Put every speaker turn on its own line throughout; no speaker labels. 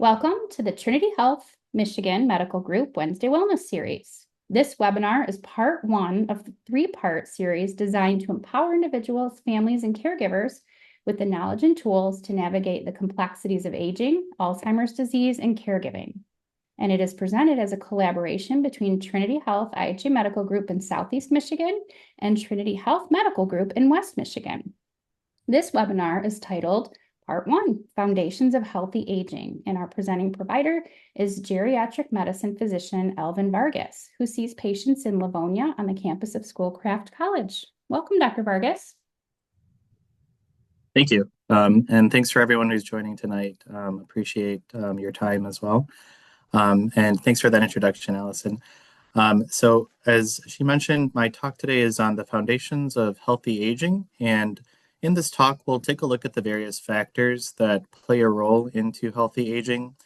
Welcome to the Trinity Health Michigan Medical Group Wednesday Wellness Series. This webinar is part one of the three-part series designed to empower individuals, families, and caregivers with the knowledge and tools to navigate the complexities of aging, Alzheimer's disease, and caregiving. And it is presented as a collaboration between Trinity Health IHA Medical Group in Southeast Michigan and Trinity Health Medical Group in West Michigan. This webinar is titled Part 1, Foundations of Healthy Aging, and our presenting provider is geriatric medicine physician Alvin Vargas, who sees patients in Livonia on the campus of Schoolcraft College. Welcome, Dr. Vargas.
Thank you, and thanks for everyone who's joining tonight. Appreciate your time as well, and thanks for that introduction, Allison. So as she mentioned, my talk today is on the foundations of healthy aging, and in this talk, we'll take a look at the various factors that play a role into healthy aging.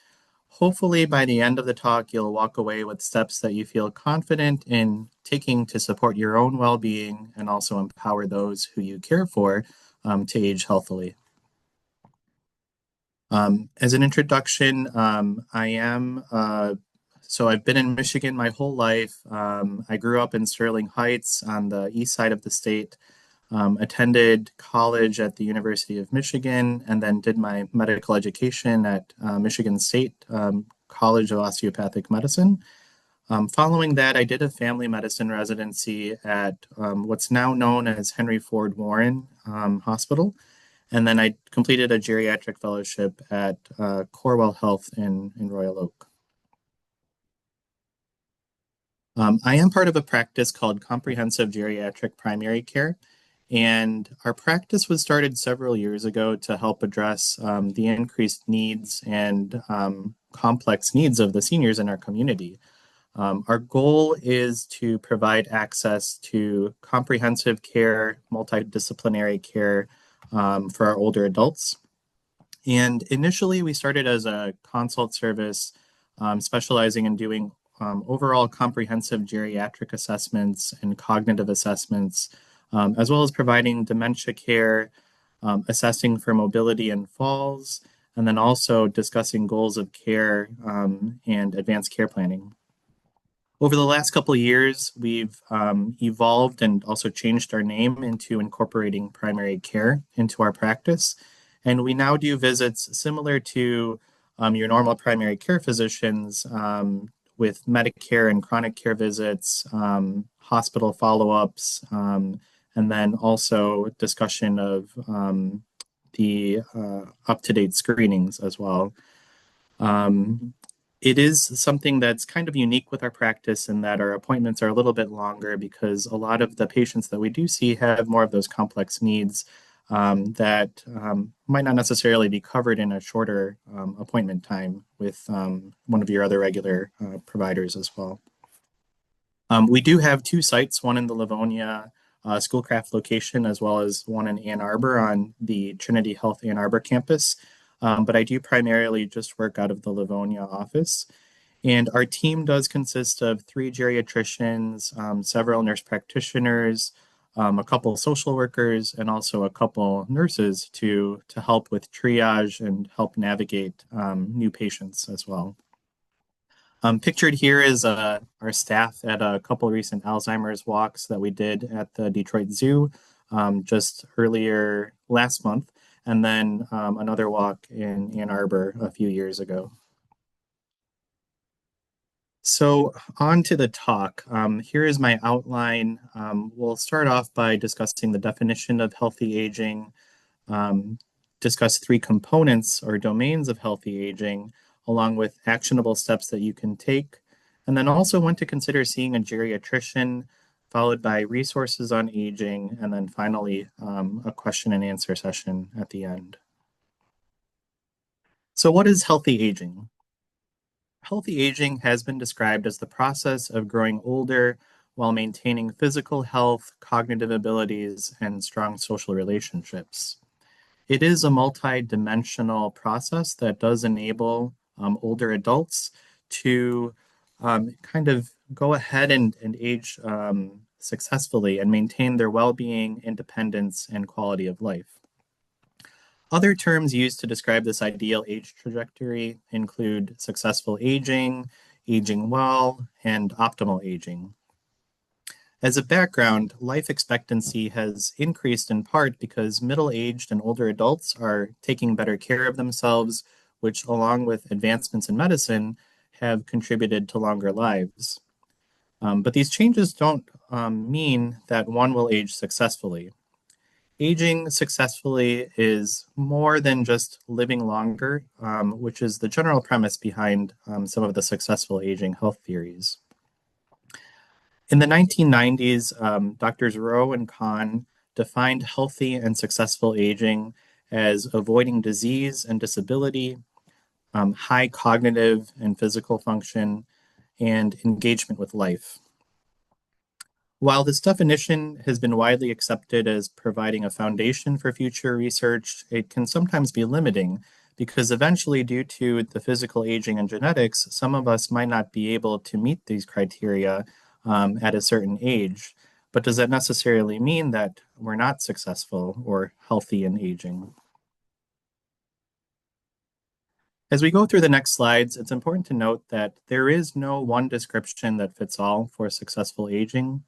Hopefully, by the end of the talk, you'll walk away with steps that you feel confident in taking to support your own well-being and also empower those who you care for to age healthily. As an introduction, so I've been in Michigan my whole life. I grew up in Sterling Heights on the east side of the state. Attended college at the University of Michigan, and then did my medical education at Michigan State College of Osteopathic Medicine. Following that, I did a family medicine residency at what's now known as Henry Ford Warren Hospital, and then I completed a geriatric fellowship at Corewell Health in Royal Oak. I am part of a practice called Comprehensive Geriatric Primary Care. And our practice was started several years ago to help address the increased needs and complex needs of the seniors in our community. Our goal is to provide access to comprehensive care, multidisciplinary care for our older adults. And initially, we started as a consult service specializing in doing overall comprehensive geriatric assessments and cognitive assessments, as well as providing dementia care, assessing for mobility and falls, and then also discussing goals of care and advanced care planning. Over the last couple of years, we've evolved and also changed our name into incorporating primary care into our practice. And we now do visits similar to your normal primary care physicians with Medicare and chronic care visits, hospital follow-ups, and then also discussion of the up-to-date screenings as well. It is something that's kind of unique with our practice in that our appointments are a little bit longer because a lot of the patients that we do see have more of those complex needs that might not necessarily be covered in a shorter appointment time with one of your other regular providers as well. We do have two sites, one in the Livonia Schoolcraft location, as well as one in Ann Arbor on the Trinity Health Ann Arbor campus. But I do primarily just work out of the Livonia office. And our team does consist of 3 geriatricians, several nurse practitioners, a couple social workers, and also a couple nurses to help with triage and help navigate new patients as well. Pictured here is our staff at a couple recent Alzheimer's walks that we did at the Detroit Zoo just earlier last month, and then another walk in Ann Arbor a few years ago. So on to the talk. Here is my outline. We'll start off by discussing the definition of healthy aging, discuss 3 components or domains of healthy aging, along with actionable steps that you can take, and then also when to consider seeing a geriatrician, followed by resources on aging, and then finally a question and answer session at the end. So what is healthy aging? Healthy aging has been described as the process of growing older while maintaining physical health, cognitive abilities, and strong social relationships. It is a multi-dimensional process that does enable older adults to kind of go ahead and age successfully and maintain their well-being, independence, and quality of life. Other terms used to describe this ideal age trajectory include successful aging, aging well, and optimal aging. As a background, life expectancy has increased in part because middle-aged and older adults are taking better care of themselves, which, along with advancements in medicine, have contributed to longer lives. But these changes don't mean that one will age successfully. Aging successfully is more than just living longer, which is the general premise behind some of the successful aging health theories. In the 1990s, Doctors Rowe and Kahn defined healthy and successful aging as avoiding disease and disability, high cognitive and physical function, and engagement with life. While this definition has been widely accepted as providing a foundation for future research, it can sometimes be limiting because eventually, due to the physical aging and genetics, some of us might not be able to meet these criteria at a certain age. But does that necessarily mean that we're not successful or healthy in aging? As we go through the next slides, it's important to note that there is no one description that fits all for successful aging.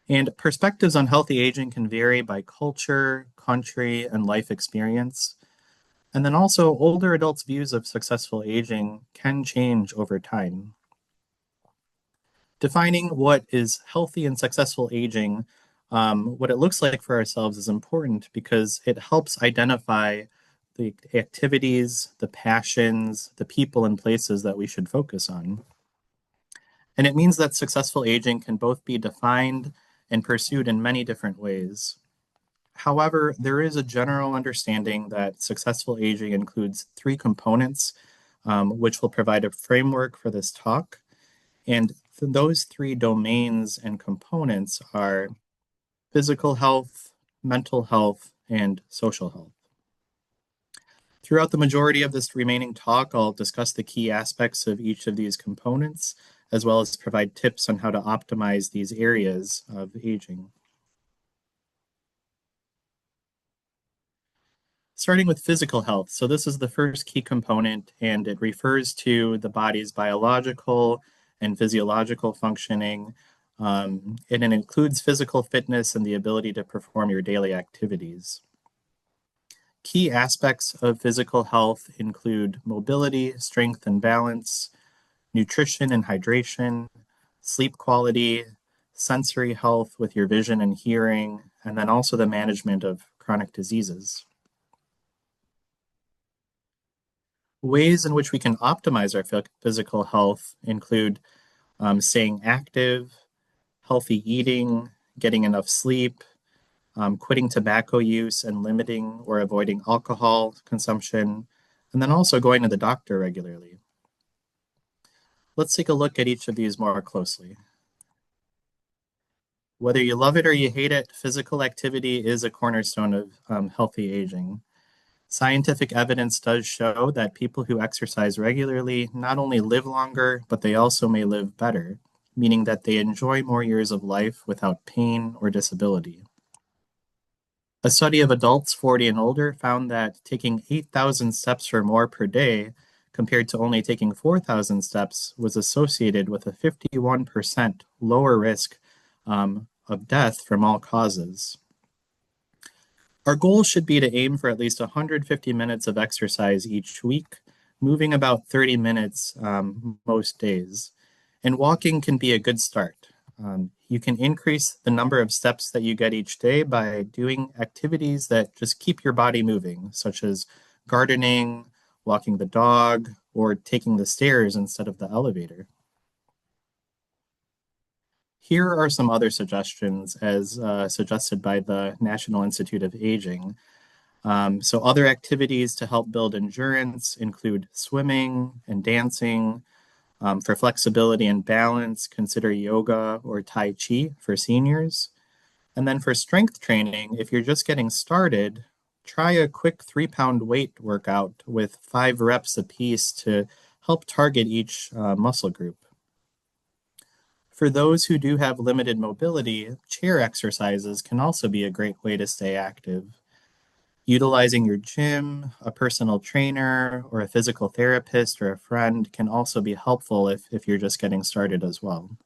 And perspectives on healthy aging can vary by culture, country, and life experience. And then also, older adults' views of successful aging can change over time. Defining what is healthy and successful aging, what it looks like for ourselves is important because it helps identify the activities, the passions, the people and places that we should focus on. And it means that successful aging can both be defined and pursued in many different ways. However, there is a general understanding that successful aging includes three components, which will provide a framework for this talk. And those three domains and components are physical health, mental health, and social health. Throughout the majority of this remaining talk, I'll discuss the key aspects of each of these components, as well as provide tips on how to optimize these areas of aging. Starting with physical health. So this is the first key component, and it refers to the body's biological and physiological functioning. And it includes physical fitness and the ability to perform your daily activities. Key aspects of physical health include mobility, strength and balance, nutrition and hydration, sleep quality, sensory health with your vision and hearing, and then also the management of chronic diseases. Ways in which we can optimize our physical health include staying active, healthy eating, getting enough sleep, quitting tobacco use and limiting or avoiding alcohol consumption, and then also going to the doctor regularly. Let's take a look at each of these more closely. Whether you love it or you hate it, physical activity is a cornerstone of healthy aging. Scientific evidence does show that people who exercise regularly not only live longer, but they also may live better, meaning that they enjoy more years of life without pain or disability. A study of adults 40 and older found that taking 8,000 steps or more per day compared to only taking 4,000 steps was associated with a 51% lower risk of death from all causes. Our goal should be to aim for at least 150 minutes of exercise each week, moving about 30 minutes most days. And walking can be a good start. You can increase the number of steps that you get each day by doing activities that just keep your body moving, such as gardening, walking the dog, or taking the stairs instead of the elevator. Here are some other suggestions as suggested by the National Institute of Aging. So other activities to help build endurance include swimming and dancing. For flexibility and balance, consider yoga or Tai Chi for seniors. And then for strength training, if you're just getting started, try a quick 3-pound weight workout with 5 reps apiece to help target each muscle group. For those who do have limited mobility, chair exercises can also be a great way to stay active. Utilizing your gym, a personal trainer, or a physical therapist or a friend can also be helpful if you're just getting started as well.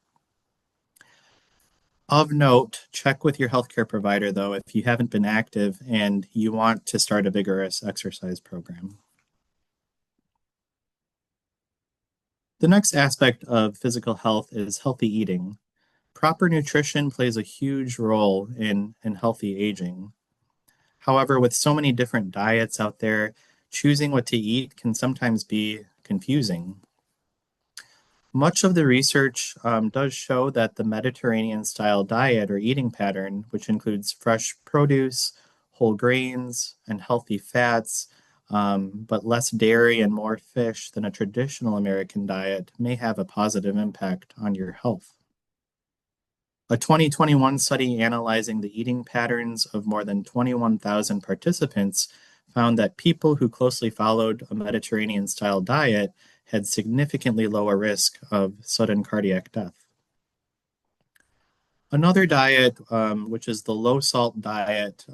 Of note, check with your healthcare provider though if you haven't been active and you want to start a vigorous exercise program. The next aspect of physical health is healthy eating. Proper nutrition plays a huge role in healthy aging. However, with so many different diets out there, choosing what to eat can sometimes be confusing. Much of the research does show that the Mediterranean style diet or eating pattern, which includes fresh produce, whole grains, and healthy fats, but less dairy and more fish than a traditional American diet, may have a positive impact on your health. A 2021 study analyzing the eating patterns of more than 21,000 participants found that people who closely followed a Mediterranean style diet had significantly lower risk of sudden cardiac death. Another diet, which is the low salt diet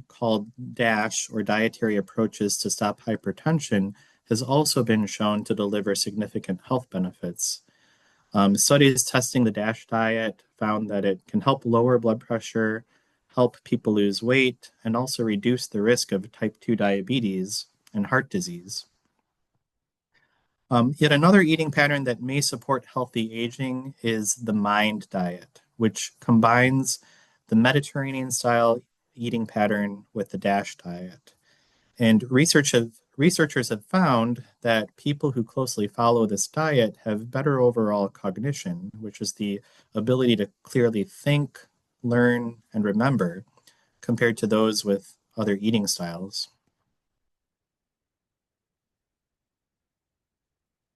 called DASH or Dietary Approaches to Stop Hypertension, has also been shown to deliver significant health benefits. Studies testing the DASH diet found that it can help lower blood pressure, help people lose weight, and also reduce the risk of type 2 diabetes and heart disease. Yet another eating pattern that may support healthy aging is the MIND diet, which combines the Mediterranean style eating pattern with the DASH diet. And researchers have found that people who closely follow this diet have better overall cognition, which is the ability to clearly think, learn, and remember, compared to those with other eating styles.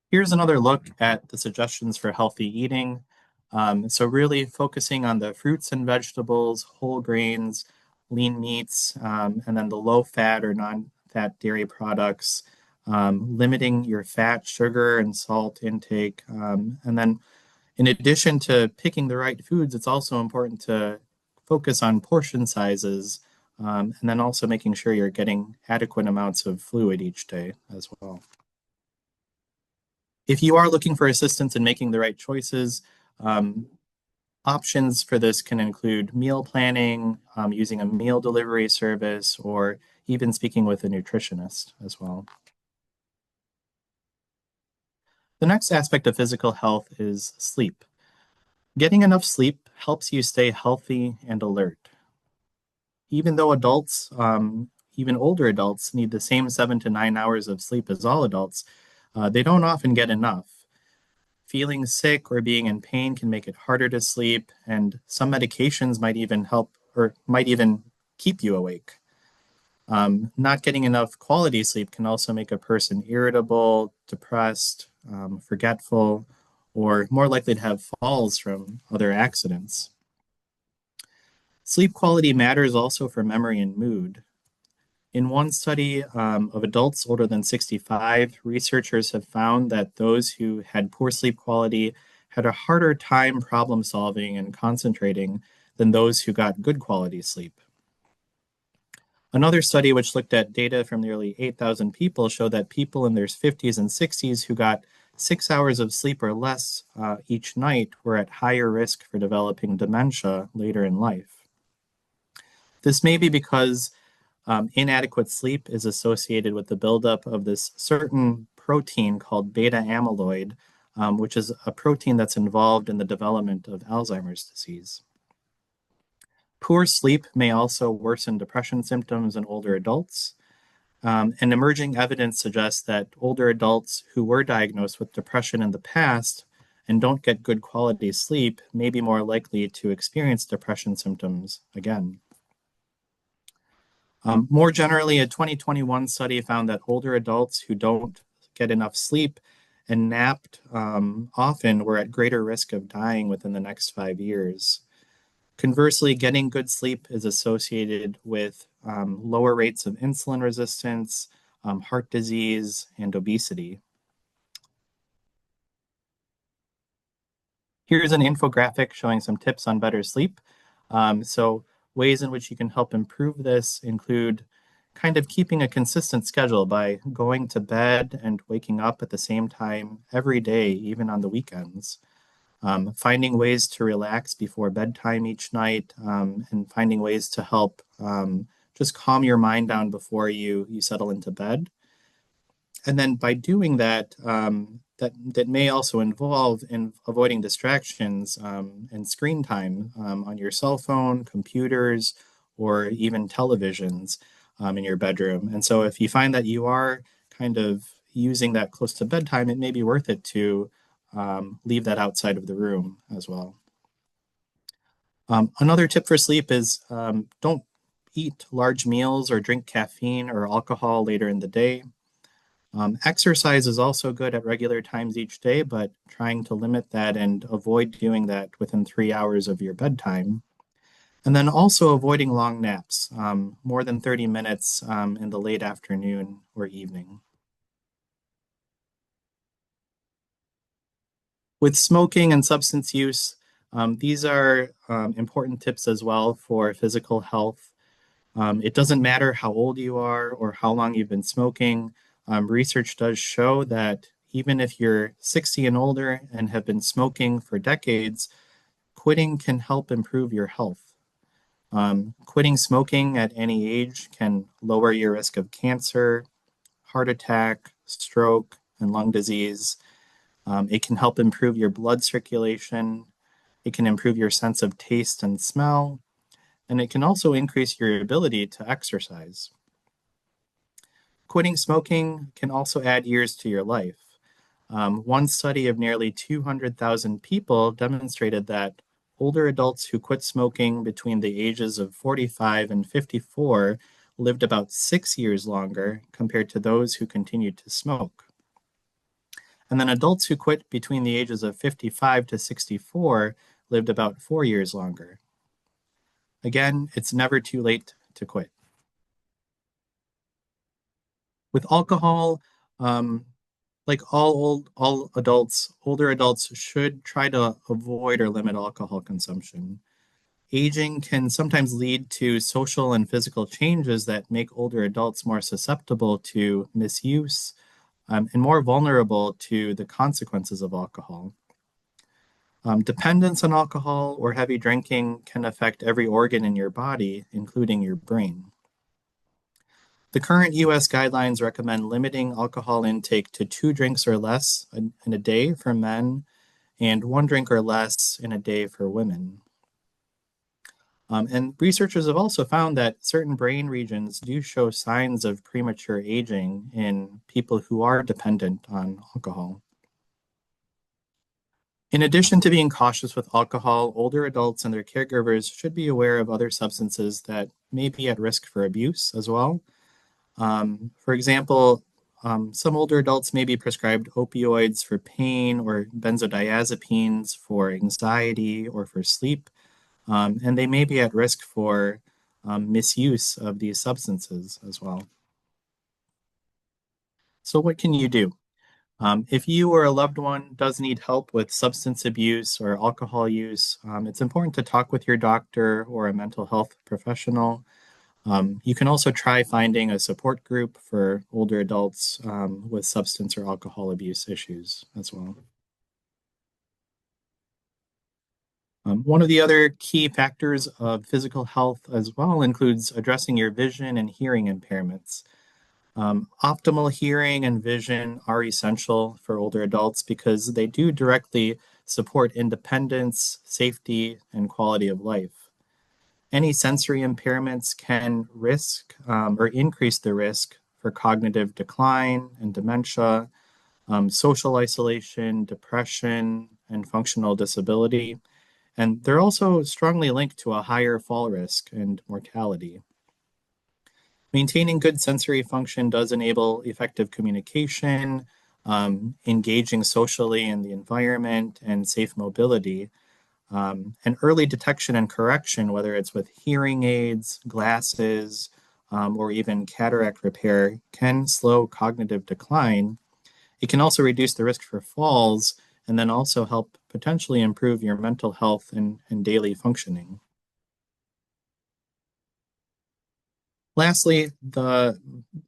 Here's another look at the suggestions for healthy eating. So really focusing on the fruits and vegetables, whole grains, lean meats, and then the low fat or non-fat dairy products, limiting your fat, sugar, and salt intake. And then in addition to picking the right foods, it's also important to focus on portion sizes, and then also making sure you're getting adequate amounts of fluid each day as well. If you are looking for assistance in making the right choices, um, options for this can include meal planning, using a meal delivery service, or even speaking with a nutritionist as well. The next aspect of physical health is sleep. Getting enough sleep helps you stay healthy and alert. Even though adults, even older adults, need the same 7 to 9 hours of sleep as all adults, they don't often get enough. Feeling sick or being in pain can make it harder to sleep, and some medications might even help or might even keep you awake. Not getting enough quality sleep can also make a person irritable, depressed, forgetful, or more likely to have falls from other accidents. Sleep quality matters also for memory and mood. In one study of adults older than 65, researchers have found that those who had poor sleep quality had a harder time problem solving and concentrating than those who got good quality sleep. Another study, which looked at data from nearly 8,000 people, showed that people in their 50s and 60s who got 6 hours of sleep or less each night were at higher risk for developing dementia later in life. This may be because inadequate sleep is associated with the buildup of this certain protein called beta amyloid, which is a protein that's involved in the development of Alzheimer's disease. Poor sleep may also worsen depression symptoms in older adults. And emerging evidence suggests that older adults who were diagnosed with depression in the past and don't get good quality sleep may be more likely to experience depression symptoms again. More generally, a 2021 study found that older adults who don't get enough sleep and napped often were at greater risk of dying within the next 5 years. Conversely, getting good sleep is associated with lower rates of insulin resistance, heart disease, and obesity. Here's an infographic showing some tips on better sleep. So ways in which you can help improve this include kind of keeping a consistent schedule by going to bed and waking up at the same time every day, even on the weekends. Finding ways to relax before bedtime each night, and finding ways to help just calm your mind down before you settle into bed. And then by doing that, that may also involve in avoiding distractions and screen time on your cell phone, computers, or even televisions in your bedroom. And so if you find that you are kind of using that close to bedtime, it may be worth it to leave that outside of the room as well. Another tip for sleep is don't eat large meals or drink caffeine or alcohol later in the day. Exercise is also good at regular times each day, but trying to limit that and avoid doing that within 3 hours of your bedtime. And then also avoiding long naps, more than 30 minutes in the late afternoon or evening. With smoking and substance use, these are important tips as well for physical health. It doesn't matter how old you are or how long you've been smoking. Research does show that even if you're 60 and older and have been smoking for decades, quitting can help improve your health. Quitting smoking at any age can lower your risk of cancer, heart attack, stroke, and lung disease. It can help improve your blood circulation. It can improve your sense of taste and smell, and it can also increase your ability to exercise. Quitting smoking can also add years to your life. One study of nearly 200,000 people demonstrated that older adults who quit smoking between the ages of 45 and 54 lived about 6 years longer compared to those who continued to smoke. And then adults who quit between the ages of 55 to 64 lived about 4 years longer. Again, it's never too late to quit. With alcohol, like all adults, older adults should try to avoid or limit alcohol consumption. Aging can sometimes lead to social and physical changes that make older adults more susceptible to misuse and more vulnerable to the consequences of alcohol. Dependence on alcohol or heavy drinking can affect every organ in your body, including your brain. The current US guidelines recommend limiting alcohol intake to 2 drinks or less in a day for men and 1 drink or less in a day for women. And researchers have also found that certain brain regions do show signs of premature aging in people who are dependent on alcohol. In addition to being cautious with alcohol, older adults and their caregivers should be aware of other substances that may be at risk for abuse as well. For example, some older adults may be prescribed opioids for pain or benzodiazepines for anxiety or for sleep, and they may be at risk for misuse of these substances as well. So, what can you do? If you or a loved one does need help with substance abuse or alcohol use, it's important to talk with your doctor or a mental health professional. You can also try finding a support group for older adults with substance or alcohol abuse issues as well. One of the other key factors of physical health as well includes addressing your vision and hearing impairments. Optimal hearing and vision are essential for older adults because they do directly support independence, safety, and quality of life. Any sensory impairments can risk or increase the risk for cognitive decline and dementia, social isolation, depression, and functional disability. And they're also strongly linked to a higher fall risk and mortality. Maintaining good sensory function does enable effective communication, engaging socially in the environment, and safe mobility. And early detection and correction, whether it's with hearing aids, glasses, or even cataract repair, can slow cognitive decline. It can also reduce the risk for falls and then also help potentially improve your mental health and daily functioning. Lastly, the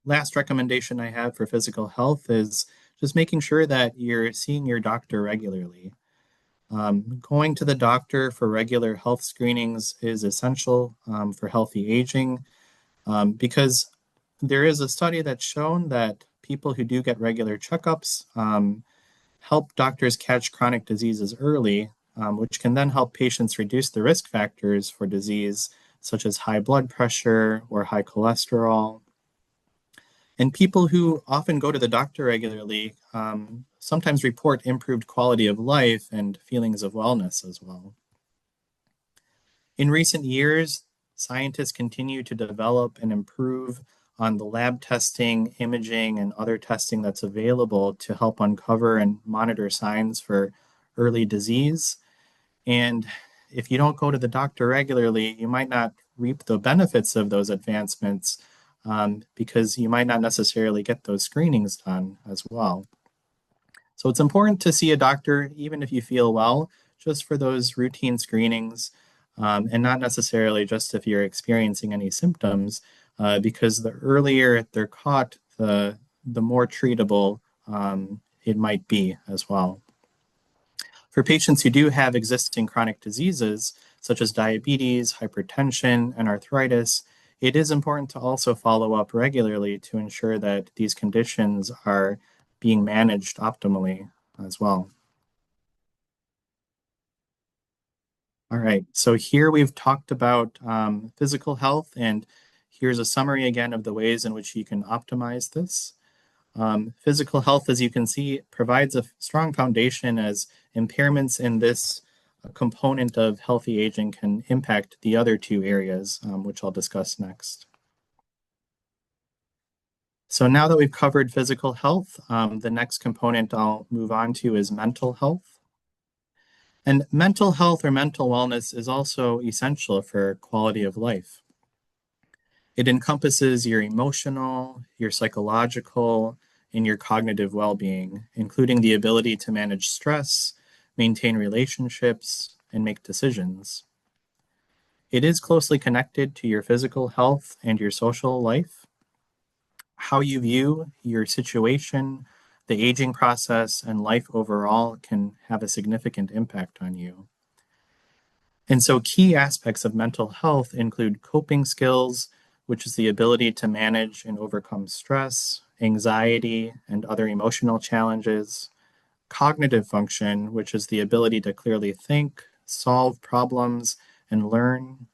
last recommendation I have for physical health is just making sure that you're seeing your doctor regularly. Going to the doctor for regular health screenings is essential for healthy aging because there is a study that's shown that people who do get regular checkups help doctors catch chronic diseases early, which can then help patients reduce the risk factors for disease, such as high blood pressure or high cholesterol. And people who often go to the doctor regularly sometimes report improved quality of life and feelings of wellness as well. In recent years, scientists continue to develop and improve on the lab testing, imaging, and other testing that's available to help uncover and monitor signs for early disease. And if you don't go to the doctor regularly, you might not reap the benefits of those advancements because you might not necessarily get those screenings done as well. So it's important to see a doctor, even if you feel well, just for those routine screenings, and not necessarily just if you're experiencing any symptoms, because the earlier they're caught, the more treatable it might be as well. For patients who do have existing chronic diseases, such as diabetes, hypertension, and arthritis, it is important to also follow up regularly to ensure that these conditions are being managed optimally as well. All right, so here we've talked about physical health, and here's a summary again of the ways in which you can optimize this. Physical health, as you can see, provides a strong foundation as impairments in this component of healthy aging can impact the other two areas, which I'll discuss next. So now that we've covered physical health, the next component I'll move on to is mental health. And mental health or mental wellness is also essential for quality of life. It encompasses your emotional, your psychological, and your cognitive well being, including the ability to manage stress, maintain relationships, and make decisions. It is closely connected to your physical health and your social life. How you view your situation, the aging process, and life overall can have a significant impact on you. And so, key aspects of mental health include coping skills, which is the ability to manage and overcome stress, anxiety, and other emotional challenges, cognitive function, which is the ability to clearly think, solve problems, and learn,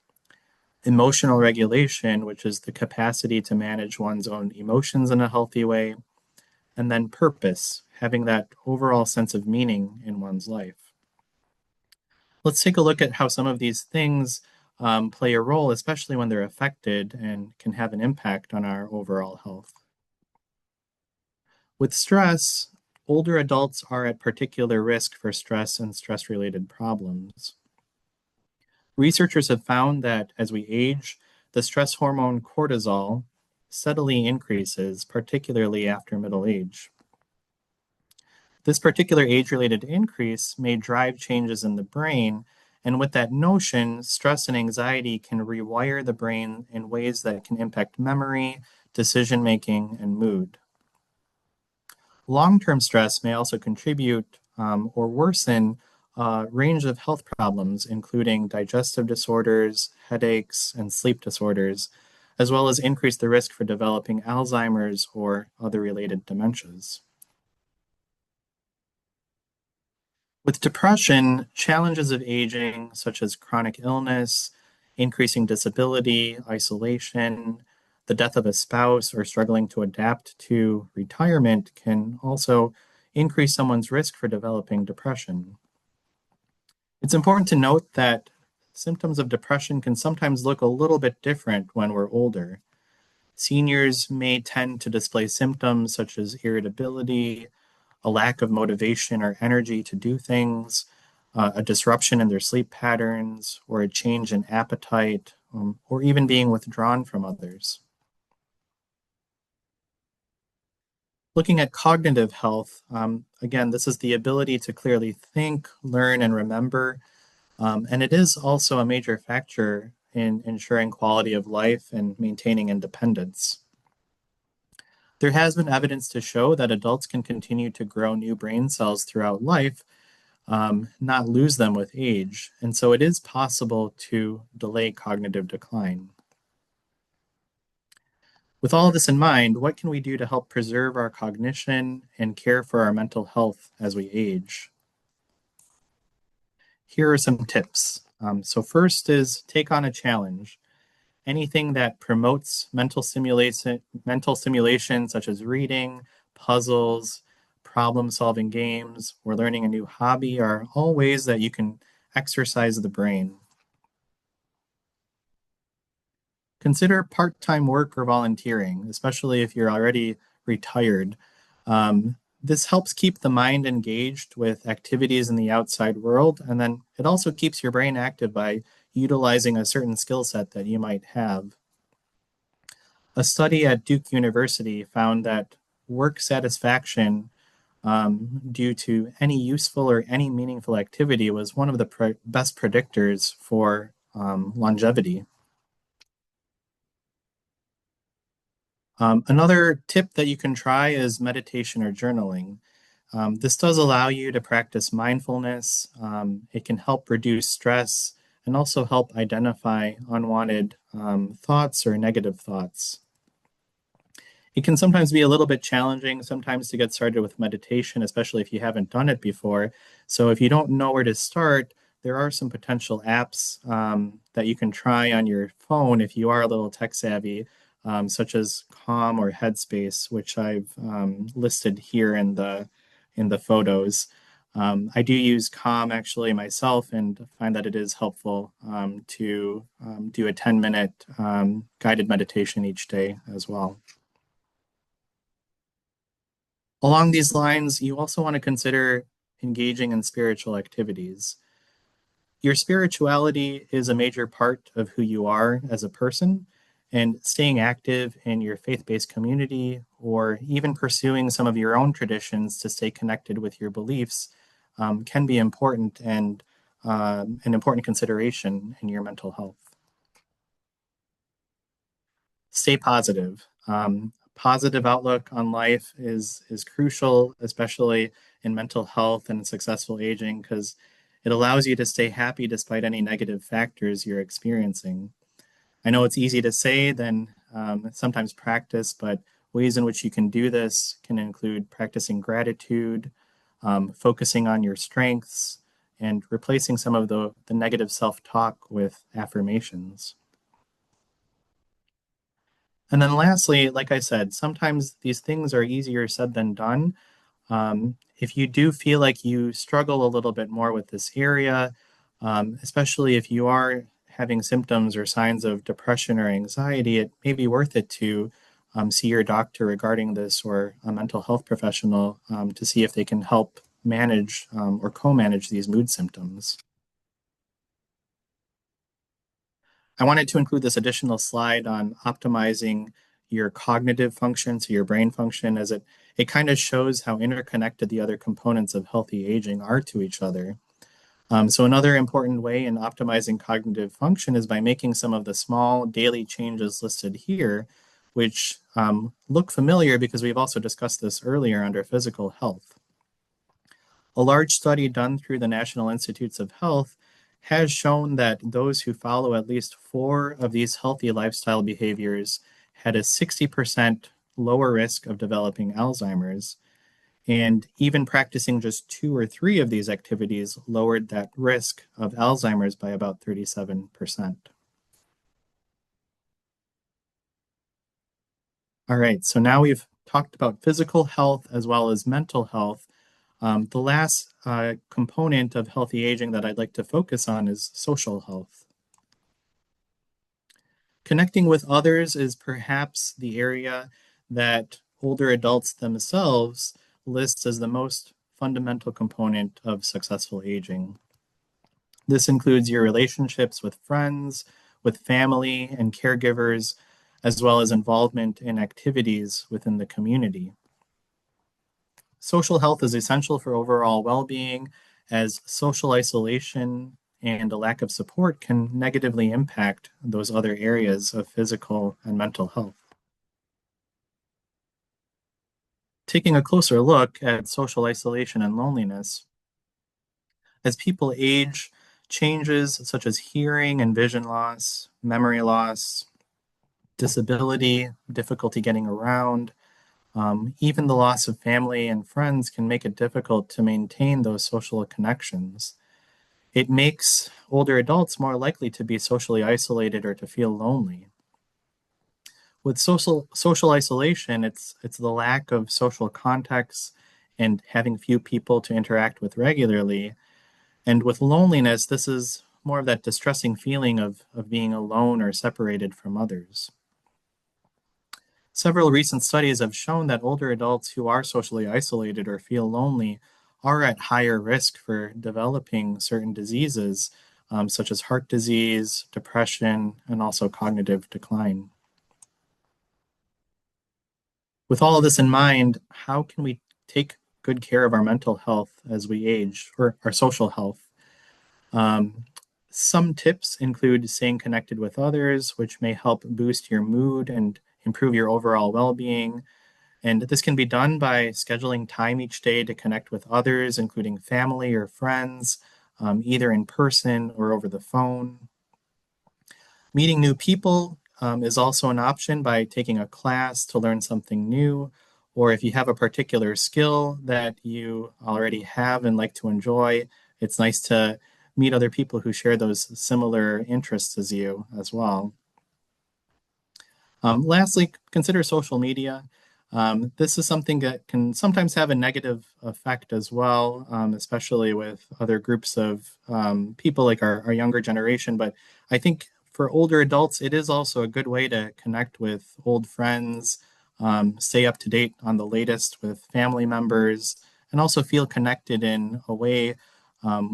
emotional regulation, which is the capacity to manage one's own emotions in a healthy way, and then purpose, having that overall sense of meaning in one's life. Let's take a look at how some of these things play a role, especially when they're affected and can have an impact on our overall health. With stress, older adults are at particular risk for stress and stress related problems. Researchers have found that as we age, the stress hormone cortisol steadily increases, particularly after middle age. This particular age-related increase may drive changes in the brain, and with that notion, stress and anxiety can rewire the brain in ways that can impact memory, decision-making, and mood. Long-term stress may also contribute or worsen a range of health problems, including digestive disorders, headaches, and sleep disorders, as well as increase the risk for developing Alzheimer's or other related dementias. With depression, challenges of aging, such as chronic illness, increasing disability, isolation, the death of a spouse, or struggling to adapt to retirement, can also increase someone's risk for developing depression. It's important to note that symptoms of depression can sometimes look a little bit different when we're older. Seniors may tend to display symptoms such as irritability, a lack of motivation or energy to do things, a disruption in their sleep patterns, or a change in appetite, or even being withdrawn from others. Looking at cognitive health, again, this is the ability to clearly think, learn, and remember. And it is also a major factor in ensuring quality of life and maintaining independence. There has been evidence to show that adults can continue to grow new brain cells throughout life, not lose them with age. And so it is possible to delay cognitive decline. With all of this in mind, what can we do to help preserve our cognition and care for our mental health as we age? Here are some tips. So first is take on a challenge. Anything that promotes mental stimulation such as reading, puzzles, problem-solving games, or learning a new hobby are all ways that you can exercise the brain. Consider part-time work or volunteering, especially if you're already retired. This helps keep the mind engaged with activities in the outside world, and then it also keeps your brain active by utilizing a certain skill set that you might have. A study at Duke University found that work satisfaction due to any useful or any meaningful activity was one of the best predictors for longevity. Another tip that you can try is meditation or journaling. This does allow you to practice mindfulness. It can help reduce stress and also help identify unwanted thoughts or negative thoughts. It can sometimes be a little bit challenging sometimes to get started with meditation, especially if you haven't done it before. So if you don't know where to start, there are some potential apps that you can try on your phone if you are a little tech savvy, such as Calm or Headspace, which I've listed here in the photos. I do use Calm actually myself and find that it is helpful to do a 10-minute guided meditation each day as well. Along these lines, you also want to consider engaging in spiritual activities. Your spirituality is a major part of who you are as a person, and staying active in your faith-based community or even pursuing some of your own traditions to stay connected with your beliefs can be important and an important consideration in your mental health. Stay positive. Positive outlook on life is crucial, especially in mental health and successful aging, because it allows you to stay happy despite any negative factors you're experiencing. I know it's easy to say than sometimes practice, but ways in which you can do this can include practicing gratitude, focusing on your strengths, and replacing some of the negative self-talk with affirmations. And then lastly, like I said, sometimes these things are easier said than done. If you do feel like you struggle a little bit more with this area, especially if you are having symptoms or signs of depression or anxiety, it may be worth it to see your doctor regarding this or a mental health professional to see if they can help manage or co-manage these mood symptoms. I wanted to include this additional slide on optimizing your cognitive function, so your brain function, as it kind of shows how interconnected the other components of healthy aging are to each other. So another important way in optimizing cognitive function is by making some of the small daily changes listed here, which look familiar because we've also discussed this earlier under physical health. A large study done through the National Institutes of Health has shown that those who follow at least 4 of these healthy lifestyle behaviors had a 60% lower risk of developing Alzheimer's. And even practicing just 2 or 3 of these activities lowered that risk of Alzheimer's by about 37%. All right, so now we've talked about physical health as well as mental health. The last component of healthy aging that I'd like to focus on is social health. Connecting with others is perhaps the area that older adults themselves lists as the most fundamental component of successful aging. This includes your relationships with friends, with family and caregivers, as well as involvement in activities within the community. Social health is essential for overall well-being, as social isolation and a lack of support can negatively impact those other areas of physical and mental health. Taking a closer look at social isolation and loneliness, as people age, changes such as hearing and vision loss, memory loss, disability, difficulty getting around, even the loss of family and friends can make it difficult to maintain those social connections. It makes older adults more likely to be socially isolated or to feel lonely. With social isolation, it's the lack of social contacts and having few people to interact with regularly. And with loneliness, this is more of that distressing feeling of being alone or separated from others. Several recent studies have shown that older adults who are socially isolated or feel lonely are at higher risk for developing certain diseases, such as heart disease, depression, and also cognitive decline. With all of this in mind, how can we take good care of our mental health as we age, or our social health? Um, some tips include staying connected with others, which may help boost your mood and improve your overall well being. And this can be done by scheduling time each day to connect with others, including family or friends, either in person or over the phone. Meeting new people is also an option by taking a class to learn something new, or if you have a particular skill that you already have and like to enjoy, it's nice to meet other people who share those similar interests as you as well. Lastly, consider social media. This is something that can sometimes have a negative effect as well, especially with other groups of people like our younger generation. But I think for older adults, it is also a good way to connect with old friends, stay up to date on the latest with family members, and also feel connected in a way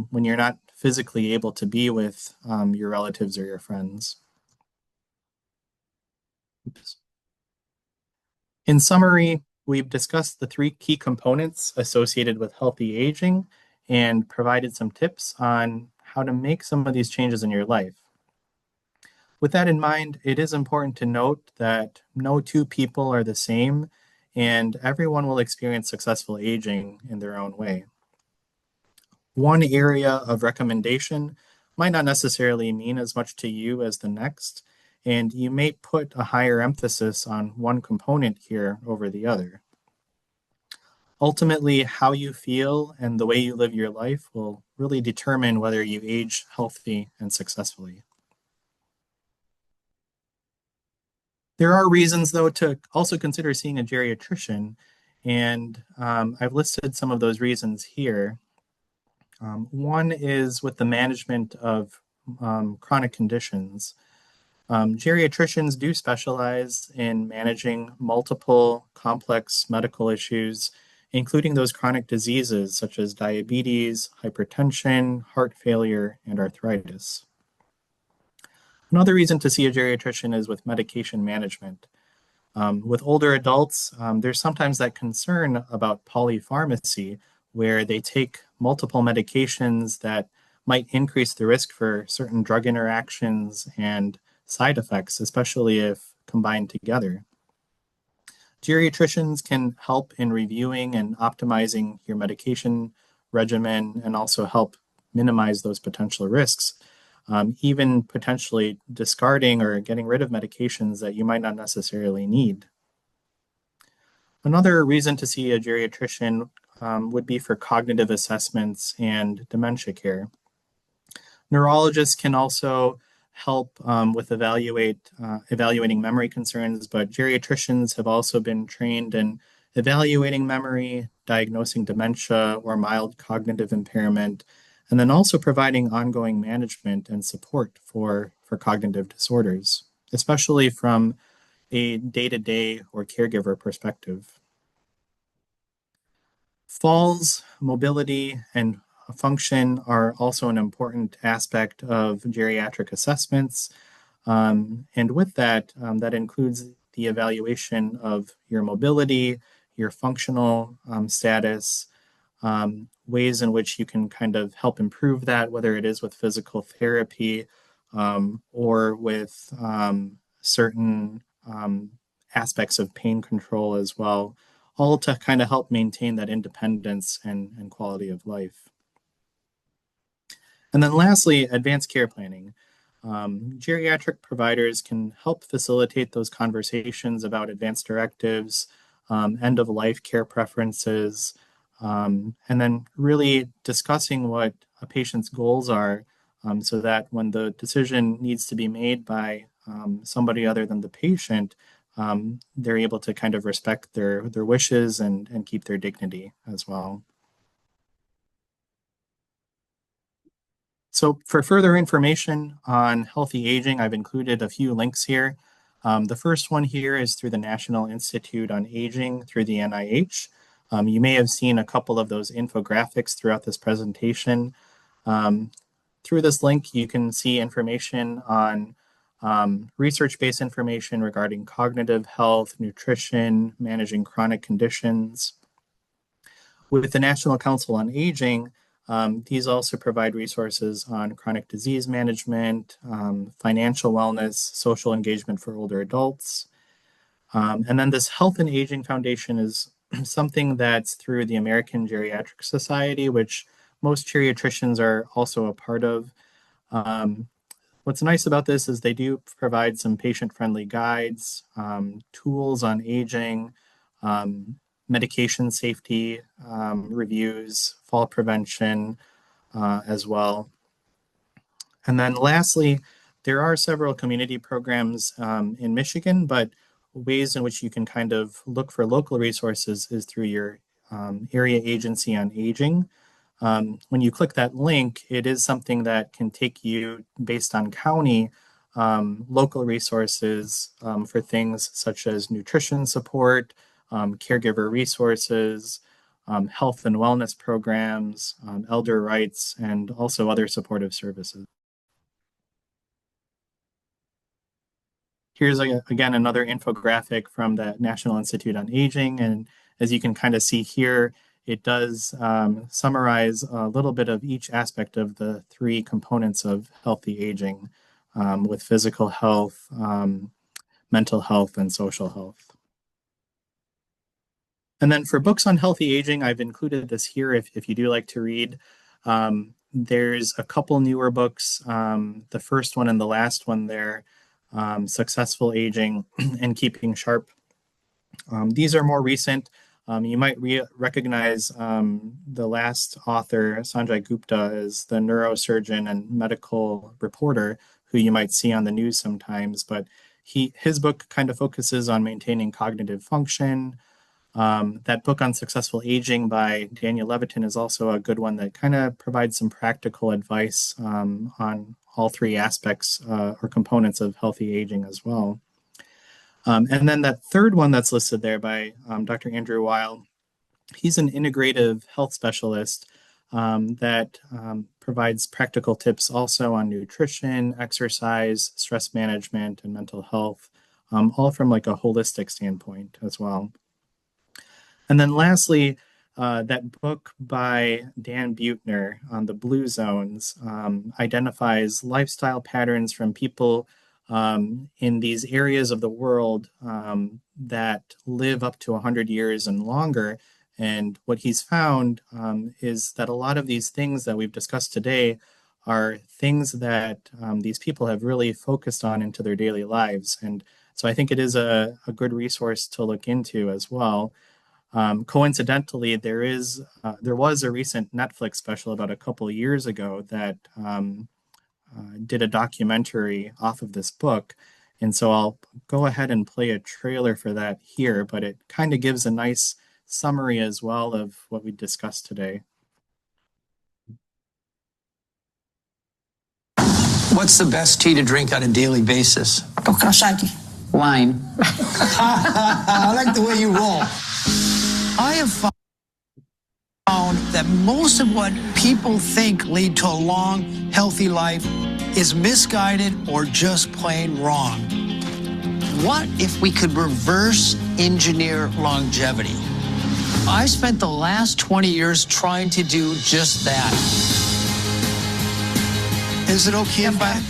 when you're not physically able to be with your relatives or your friends. Oops. In summary, we've discussed the three key components associated with healthy aging and provided some tips on how to make some of these changes in your life. With that in mind, it is important to note that no two people are the same, and everyone will experience successful aging in their own way. One area of recommendation might not necessarily mean as much to you as the next, and you may put a higher emphasis on one component here over the other. Ultimately, how you feel and the way you live your life will really determine whether you age healthy and successfully. There are reasons, though, to also consider seeing a geriatrician, and I've listed some of those reasons here. One is with the management of chronic conditions. Geriatricians do specialize in managing multiple complex medical issues, including those chronic diseases such as diabetes, hypertension, heart failure, and arthritis. Another reason to see a geriatrician is with medication management. With older adults, there's sometimes that concern about polypharmacy, where they take multiple medications that might increase the risk for certain drug interactions and side effects, especially if combined together. Geriatricians can help in reviewing and optimizing your medication regimen and also help minimize those potential risks, even potentially discarding or getting rid of medications that you might not necessarily need. Another reason to see a geriatrician would be for cognitive assessments and dementia care. Neurologists can also help with evaluating memory concerns, but geriatricians have also been trained in evaluating memory, diagnosing dementia or mild cognitive impairment, and then also providing ongoing management and support for cognitive disorders, especially from a day-to-day or caregiver perspective. Falls, mobility, and function are also an important aspect of geriatric assessments. And with that, that includes the evaluation of your mobility, your functional status, ways in which you can kind of help improve that, whether it is with physical therapy or with certain aspects of pain control as well, all to kind of help maintain that independence and quality of life. And then lastly, advanced care planning. Geriatric providers can help facilitate those conversations about advanced directives, end of life care preferences, and then really discussing what a patient's goals are so that when the decision needs to be made by somebody other than the patient, they're able to kind of respect their wishes and keep their dignity as well. So for further information on healthy aging, I've included a few links here. The first one here is through the National Institute on Aging through the NIH. You may have seen a couple of those infographics throughout this presentation. Through this link, you can see information on research-based information regarding cognitive health, nutrition, managing chronic conditions. With the National Council on Aging, these also provide resources on chronic disease management, financial wellness, social engagement for older adults. And then this Health and Aging Foundation is something that's through the American Geriatric Society, which most geriatricians are also a part of. What's nice about this is they do provide some patient-friendly guides, tools on aging, medication safety reviews, fall prevention as well. And then lastly, there are several community programs in Michigan, but ways in which you can kind of look for local resources is through your area agency on aging. When you click that link, it is something that can take you based on county local resources for things such as nutrition support, caregiver resources, health and wellness programs, elder rights, and also other supportive services. Here's again another infographic from the National Institute on Aging, and as you can kind of see here, it does summarize a little bit of each aspect of the three components of healthy aging with physical health, mental health, and social health. And then for books on healthy aging, I've included this here if you do like to read. There's a couple newer books. The first one and the last one there, Successful Aging and Keeping Sharp. These are more recent. You might recognize the last author, Sanjay Gupta, as the neurosurgeon and medical reporter who you might see on the news sometimes, but his book kind of focuses on maintaining cognitive function. That book on successful aging by Daniel Levitin is also a good one that kind of provides some practical advice on all three aspects or components of healthy aging as well. And then that third one that's listed there by Dr. Andrew Weil, he's an integrative health specialist that provides practical tips also on nutrition, exercise, stress management, and mental health, all from like a holistic standpoint as well. And then lastly, that book by Dan Buettner on the Blue Zones identifies lifestyle patterns from people in these areas of the world that live up to 100 years and longer. And what he's found is that a lot of these things that we've discussed today are things that these people have really focused on into their daily lives. And so I think it is a good resource to look into as well. Coincidentally, there was a recent Netflix special about a couple of years ago that did a documentary off of this book. And so I'll go ahead and play a trailer for that here, but it kind of gives a nice summary as well of what we discussed today.
What's the best tea to drink on a daily basis?
Kokashaki.
Wine. I like the way you roll. I have found that most of what people think lead to a long, healthy life is misguided or just plain wrong. What if we could reverse engineer longevity? I spent the last 20 years trying to do just that. Is it okay if I...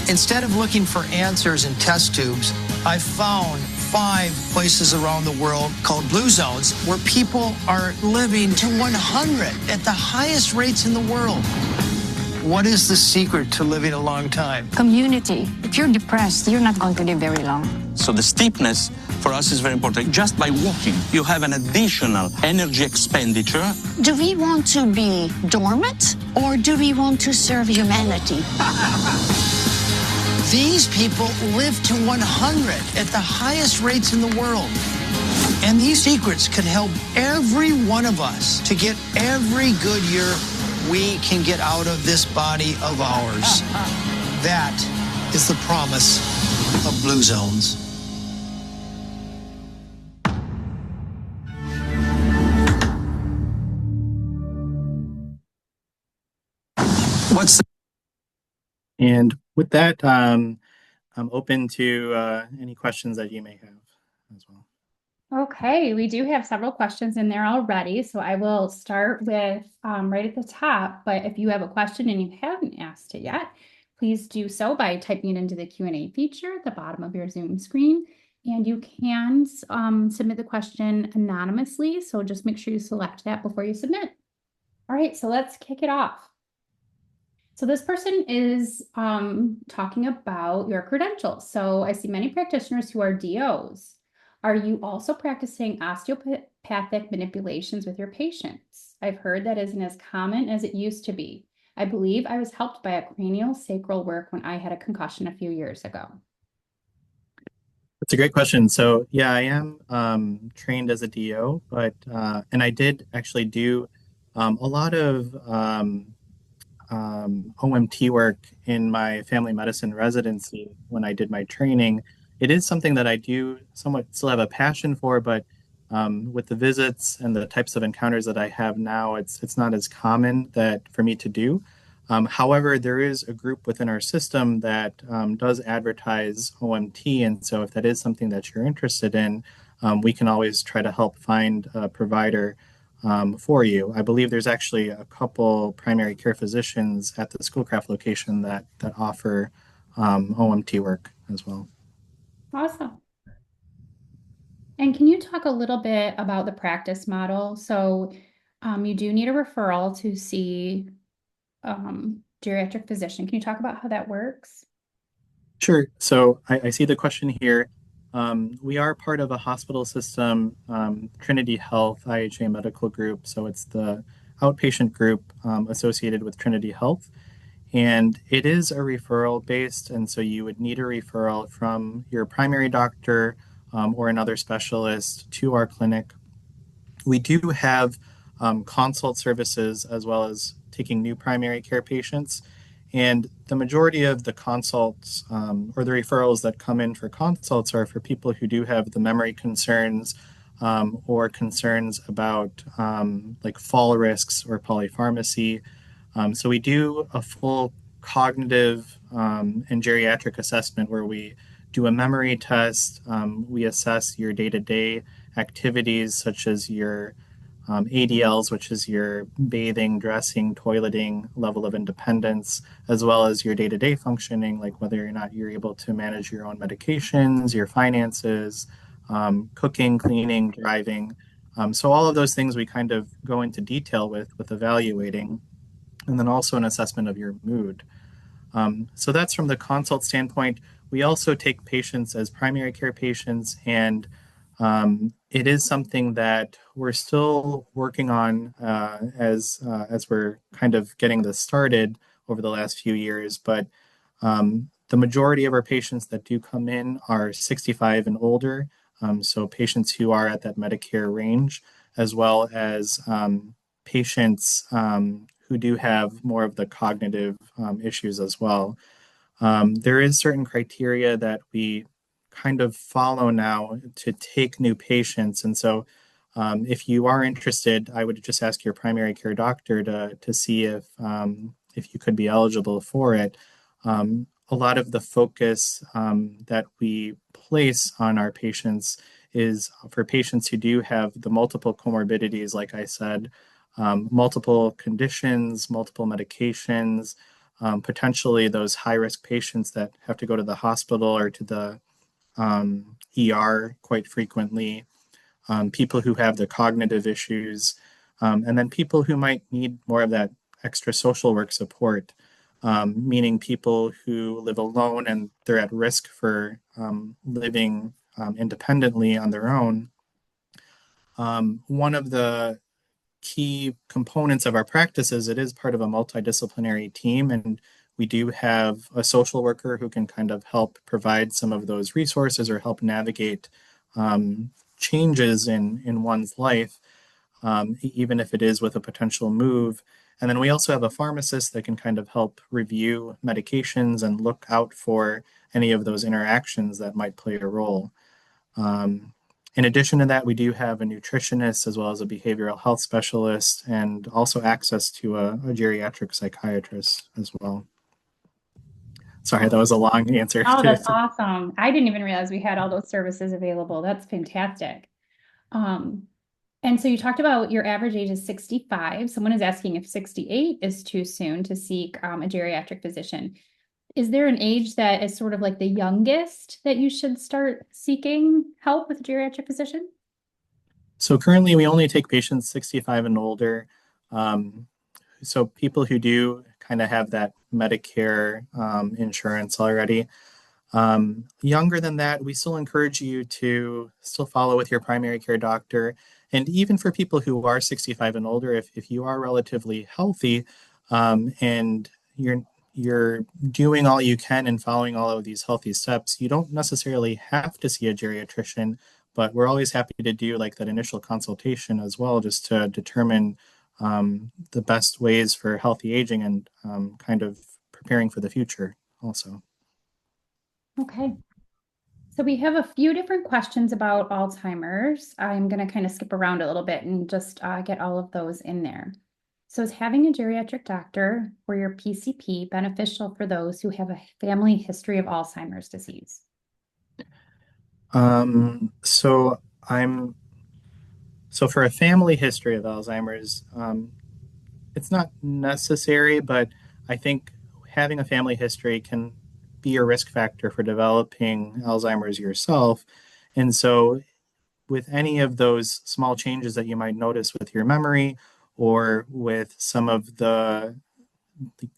Instead of looking for answers in test tubes, I found 5 places around the world called blue zones where people are living to 100 at the highest rates in the world. What is the secret to living a long time?
Community. If you're depressed, you're not going to live very long.
So the steepness for us is very important. Just by walking, you have an additional energy expenditure.
Do we want to be dormant or do we want to serve humanity?
These people live to 100 at the highest rates in the world. And these secrets could help every one of us to get every good year we can get out of this body of ours. That is the promise of Blue Zones. What's the...
And with that, I'm open to any questions that you may have as well.
Okay, we do have several questions in there already, so I will start with right at the top. But if you have a question and you haven't asked it yet, please do so by typing it into the Q&A feature at the bottom of your Zoom screen. And you can submit the question anonymously, so just make sure you select that before you submit. All right, so let's kick it off. So this person is talking about your credentials. So I see many practitioners who are DOs. Are you also practicing osteopathic manipulations with your patients? I've heard that isn't as common as it used to be. I believe I was helped by a cranial sacral work when I had a concussion a few years ago.
That's a great question. So yeah, I am trained as a DO, but and I did actually do a lot of OMT work in my family medicine residency when I did my training. It is something that I do somewhat still have a passion for, but with the visits and the types of encounters that I have now, it's not as common that for me to do. However, there is a group within our system that does advertise OMT, and so if that is something that you're interested in, we can always try to help find a provider for you. I believe there's actually a couple primary care physicians at the Schoolcraft location that offer OMT work as well.
Awesome. And can you talk a little bit about the practice model? So you do need a referral to see geriatric physician. Can you talk about how that works?
Sure. So I see the question here. We are part of a hospital system, Trinity Health, IHA Medical Group. So it's the outpatient group associated with Trinity Health. And it is a referral based. And so you would need a referral from your primary doctor or another specialist to our clinic. We do have consult services as well as taking new primary care patients. And the majority of the consults or the referrals that come in for consults are for people who do have the memory concerns or concerns about like fall risks or polypharmacy. So we do a full cognitive and geriatric assessment where we do a memory test. We assess your day-to-day activities such as your ADLs, which is your bathing, dressing, toileting, level of independence, as well as your day-to-day functioning, like whether or not you're able to manage your own medications, your finances, cooking, cleaning, driving. So all of those things we kind of go into detail with evaluating, and then also an assessment of your mood. So that's from the consult standpoint. We also take patients as primary care patients, and it is something that we're still working on as we're kind of getting this started over the last few years. But the majority of our patients that do come in are 65 and older, so patients who are at that Medicare range, as well as patients who do have more of the cognitive issues as well. There is certain criteria that we kind of follow now to take new patients. And so if you are interested, I would just ask your primary care doctor to see if you could be eligible for it. A lot of the focus that we place on our patients is for patients who do have the multiple comorbidities, like I said, multiple conditions, multiple medications, potentially those high-risk patients that have to go to the hospital or to the ER quite frequently, people who have the cognitive issues, and then people who might need more of that extra social work support, meaning people who live alone and they're at risk for living independently on their own. One of the key components of our practice is it is part of a multidisciplinary team, and we do have a social worker who can kind of help provide some of those resources or help navigate changes in one's life, even if it is with a potential move. And then we also have a pharmacist that can kind of help review medications and look out for any of those interactions that might play a role. In addition to that, we do have a nutritionist as well as a behavioral health specialist and also access to a geriatric psychiatrist as well. Sorry, that was a long answer.
Oh, that's awesome. I didn't even realize we had all those services available. That's fantastic. And so you talked about your average age is 65. Someone is asking if 68 is too soon to seek a geriatric physician. Is there an age that is sort of like the youngest that you should start seeking help with a geriatric physician?
So currently we only take patients 65 and older. So people who do kind of have that Medicare insurance already. Younger than that, we still encourage you to still follow with your primary care doctor. And even for people who are 65 and older, if you are relatively healthy and you're doing all you can and following all of these healthy steps, you don't necessarily have to see a geriatrician, but we're always happy to do like that initial consultation as well, just to determine the best ways for healthy aging and kind of preparing for the future also.
Okay. So we have a few different questions about Alzheimer's. I'm going to kind of skip around a little bit and just get all of those in there. So is having a geriatric doctor or your PCP beneficial for those who have a family history of Alzheimer's disease?
So for a family history of Alzheimer's, it's not necessary, but I think having a family history can be a risk factor for developing Alzheimer's yourself. And so with any of those small changes that you might notice with your memory or with some of the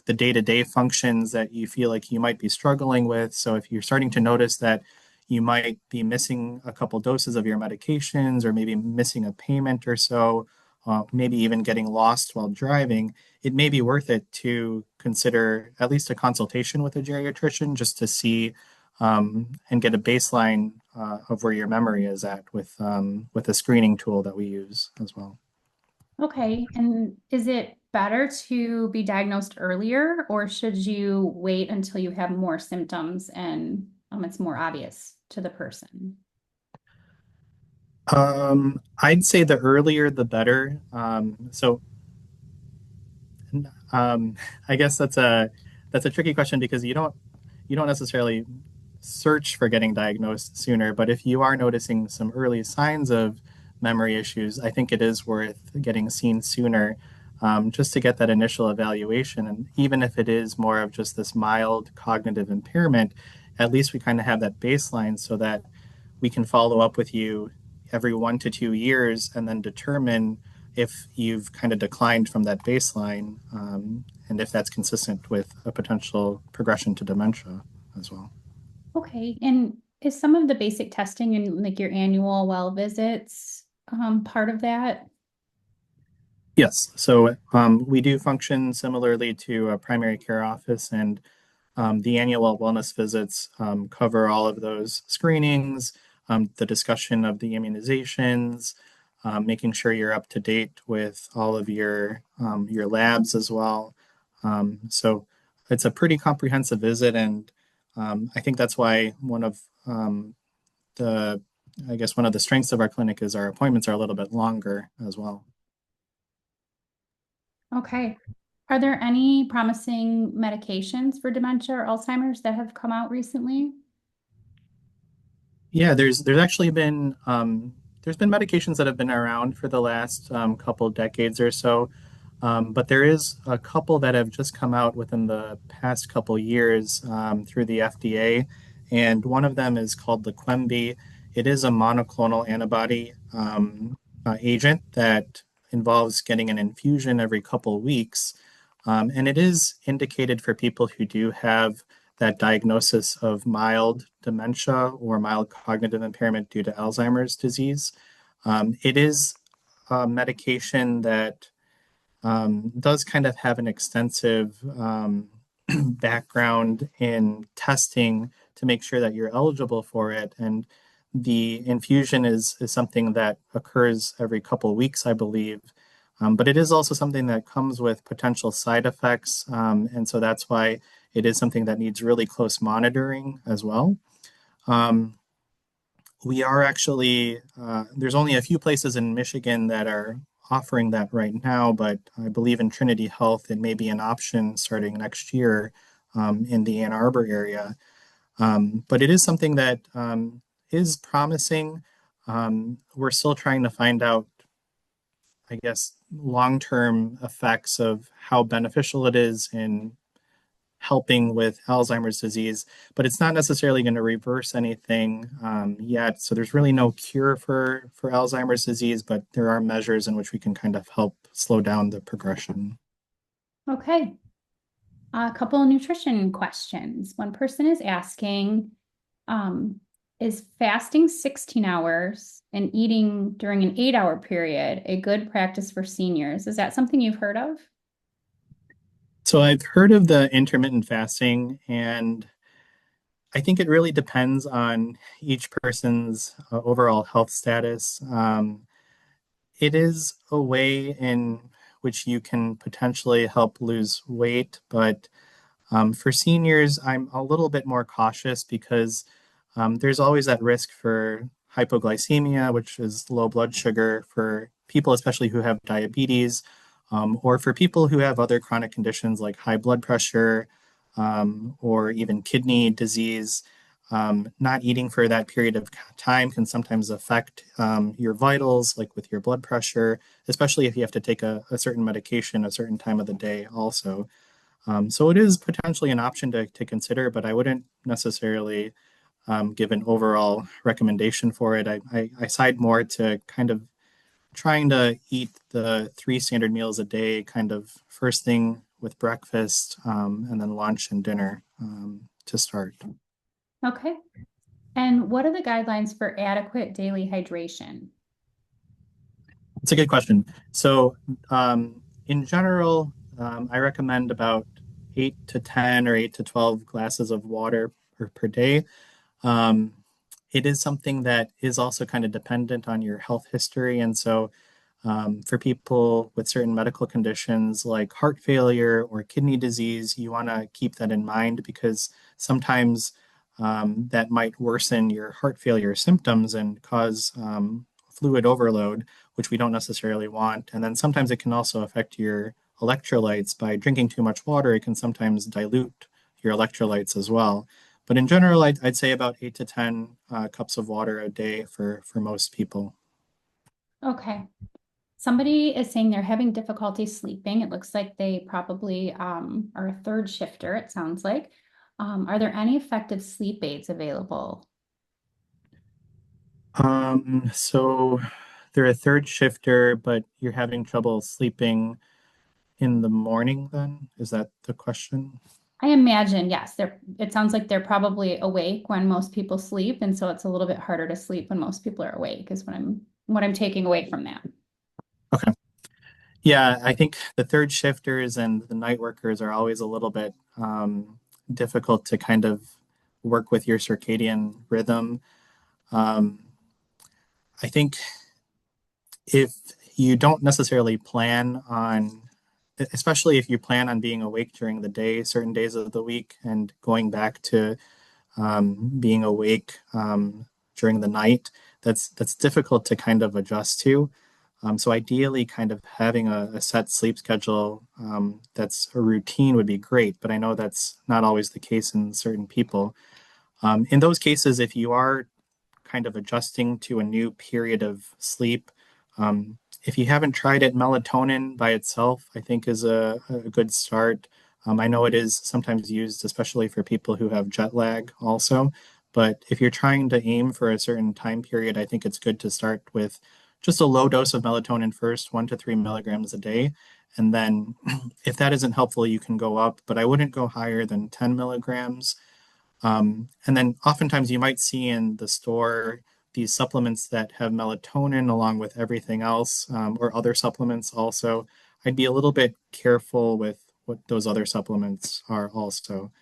day-to-day functions that you feel like you might be struggling with. So if you're starting to notice that you might be missing a couple doses of your medications or maybe missing a payment or so, maybe even getting lost while driving, it may be worth it to consider at least a consultation with a geriatrician just to see and get a baseline of where your memory is at with a screening tool that we use as well.
Okay, and is it better to be diagnosed earlier, or should you wait until you have more symptoms and it's more obvious to the person?
I'd say the earlier the better. I guess that's a tricky question because you don't necessarily search for getting diagnosed sooner, but if you are noticing some early signs of memory issues, I think it is worth getting seen sooner, just to get that initial evaluation. And even if it is more of just this mild cognitive impairment, at least we kind of have that baseline so that we can follow up with you every 1 to 2 years and then determine if you've kind of declined from that baseline, and if that's consistent with a potential progression to dementia as well.
Okay, and is some of the basic testing and like your annual well visits part of that?
Yes, so we do function similarly to a primary care office, and the annual wellness visits cover all of those screenings, the discussion of the immunizations, making sure you're up to date with all of your labs as well. So it's a pretty comprehensive visit, and I think that's why one of the strengths of our clinic is our appointments are a little bit longer as well.
Okay. Are there any promising medications for dementia or Alzheimer's that have come out recently?
Yeah, there's actually been there's been medications that have been around for the last couple decades or so, but there is a couple that have just come out within the past couple years through the FDA, and one of them is called the Quemby. It is a monoclonal antibody agent that involves getting an infusion every couple weeks, and it is indicated for people who do have that diagnosis of mild dementia or mild cognitive impairment due to Alzheimer's disease. It is a medication that does kind of have an extensive background in testing to make sure that you're eligible for it. And the infusion is something that occurs every couple of weeks, I believe. But it is also something that comes with potential side effects. And so that's why it is something that needs really close monitoring as well. Um, we are actually, there's only a few places in Michigan that are offering that right now, but I believe in Trinity Health, it may be an option starting next year in the Ann Arbor area. But it is something that is promising. We're still trying to find out, I guess, long-term effects of how beneficial it is in helping with Alzheimer's disease, but it's not necessarily going to reverse anything yet. So there's really no cure for Alzheimer's disease, but there are measures in which we can kind of help slow down the progression.
Okay. A couple of nutrition questions. One person is asking, is fasting 16 hours and eating during an 8-hour period a good practice for seniors? Is that something you've heard of?
So I've heard of the intermittent fasting, and I think it really depends on each person's overall health status. It is a way in which you can potentially help lose weight, but for seniors, I'm a little bit more cautious because there's always that risk for hypoglycemia, which is low blood sugar for people, especially who have diabetes, or for people who have other chronic conditions like high blood pressure or even kidney disease. Not eating for that period of time can sometimes affect your vitals, like with your blood pressure, especially if you have to take a certain medication a certain time of the day also. So it is potentially an option to consider, but I wouldn't necessarily give an overall recommendation for it. I side more to kind of trying to eat the three standard meals a day, kind of first thing with breakfast, and then lunch and dinner to start.
Okay. And what are the guidelines for adequate daily hydration?
It's a good question. So, in general, I recommend about 8 to 10 or 8 to 12 glasses of water per day. Um, it is something that is also kind of dependent on your health history. And so, for people with certain medical conditions like heart failure or kidney disease, you want to keep that in mind because sometimes that might worsen your heart failure symptoms and cause fluid overload, which we don't necessarily want. And then sometimes it can also affect your electrolytes. By drinking too much water, it can sometimes dilute your electrolytes as well. But in general, I'd say about 8 to 10 cups of water a day for most people.
Okay. Somebody is saying they're having difficulty sleeping. It looks like they probably are a third shifter, it sounds like. Are there any effective sleep aids available?
So they're a third shifter, but you're having trouble sleeping in the morning then? Is that the question?
I imagine, yes, it sounds like they're probably awake when most people sleep, and so it's a little bit harder to sleep when most people are awake, is what I'm taking away from that.
Okay. Yeah, I think the third shifters and the night workers are always a little bit difficult to kind of work with your circadian rhythm. Um, I think if you don't necessarily plan on, especially if you plan on being awake during the day, certain days of the week, and going back to being awake during the night, that's difficult to kind of adjust to. So ideally, kind of having a set sleep schedule that's a routine would be great, but I know that's not always the case in certain people. In those cases, if you are kind of adjusting to a new period of sleep. If you haven't tried it, melatonin by itself, I think, is a good start. I know it is sometimes used, especially for people who have jet lag also. But if you're trying to aim for a certain time period, I think it's good to start with just a low dose of melatonin first, 1 to 3 milligrams a day. And then if that isn't helpful, you can go up, but I wouldn't go higher than 10 milligrams. And then oftentimes you might see in the store these supplements that have melatonin along with everything else, or other supplements also. I'd be a little bit careful with what those other supplements are also.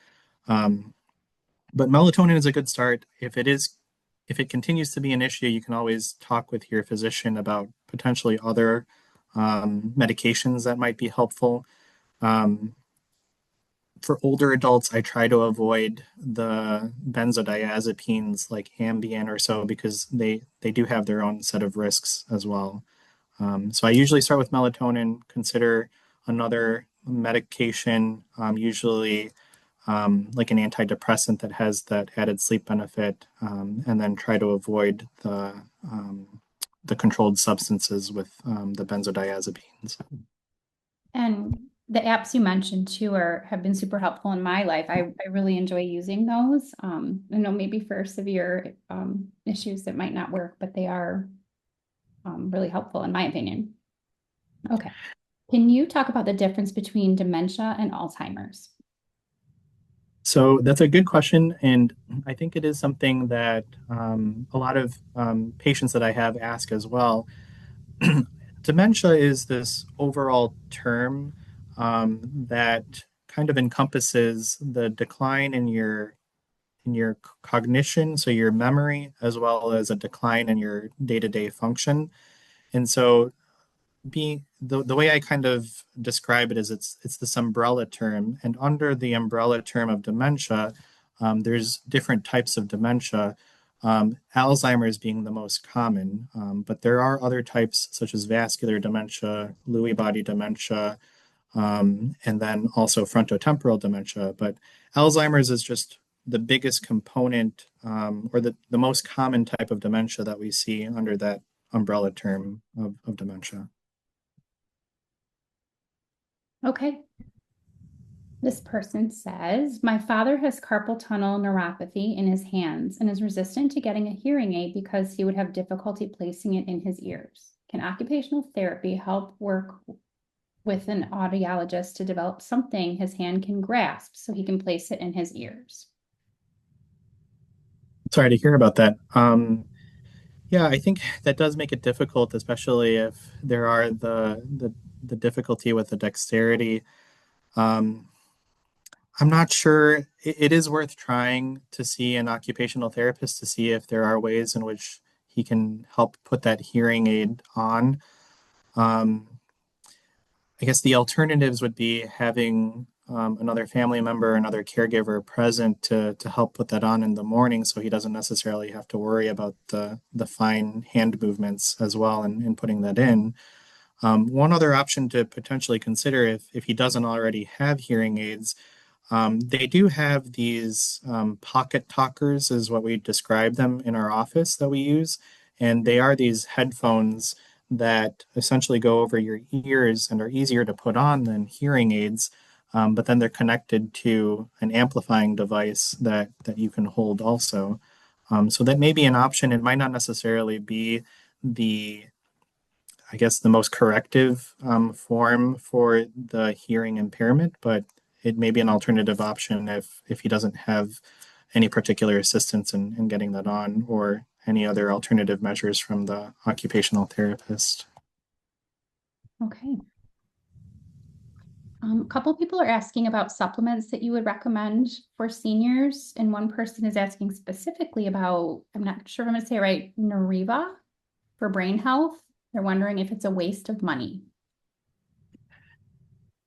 But melatonin is a good start. If it continues to be an issue, you can always talk with your physician about potentially other medications that might be helpful. For older adults, I try to avoid the benzodiazepines like Ambien or so because they do have their own set of risks as well. So I usually start with melatonin, consider another medication, usually like an antidepressant that has that added sleep benefit, and then try to avoid the controlled substances with the benzodiazepines.
And the apps you mentioned too have been super helpful in my life. I really enjoy using those. I know maybe for severe issues that might not work, but they are really helpful in my opinion. Okay. Can you talk about the difference between dementia and Alzheimer's?
So that's a good question, and I think it is something that a lot of patients that I have ask as well. Dementia is this overall term that kind of encompasses the decline in your cognition, so your memory, as well as a decline in your day-to-day function. And so being the way I kind of describe it is it's this umbrella term, and under the umbrella term of dementia, there's different types of dementia. Alzheimer's being the most common, but there are other types such as vascular dementia, Lewy body dementia, and then also frontotemporal dementia. But Alzheimer's is just the biggest component, or the most common type of dementia that we see under that umbrella term of dementia.
Okay. This person says, my father has carpal tunnel neuropathy in his hands and is resistant to getting a hearing aid because he would have difficulty placing it in his ears. Can occupational therapy help work with an audiologist to develop something his hand can grasp so he can place it in his ears?
Sorry to hear about that. Yeah, I think that does make it difficult, especially if there are the difficulty with the dexterity. Um, I'm not sure. It is worth trying to see an occupational therapist to see if there are ways in which he can help put that hearing aid on. Um, I guess the alternatives would be having another family member, another caregiver present to help put that on in the morning, so he doesn't necessarily have to worry about the fine hand movements as well in putting that in. One other option to potentially consider if he doesn't already have hearing aids, they do have these pocket talkers, is what we describe them in our office that we use. And they are these headphones that essentially go over your ears and are easier to put on than hearing aids. But then they're connected to an amplifying device that you can hold also. So that may be an option. It might not necessarily be I guess, the most corrective form for the hearing impairment, but it may be an alternative option if he doesn't have any particular assistance in getting that on, or any other alternative measures from the occupational therapist.
Okay. A couple people are asking about supplements that you would recommend for seniors, and one person is asking specifically about, I'm not sure if I'm going to say it right, Nariva for brain health. They're wondering if it's a waste of money.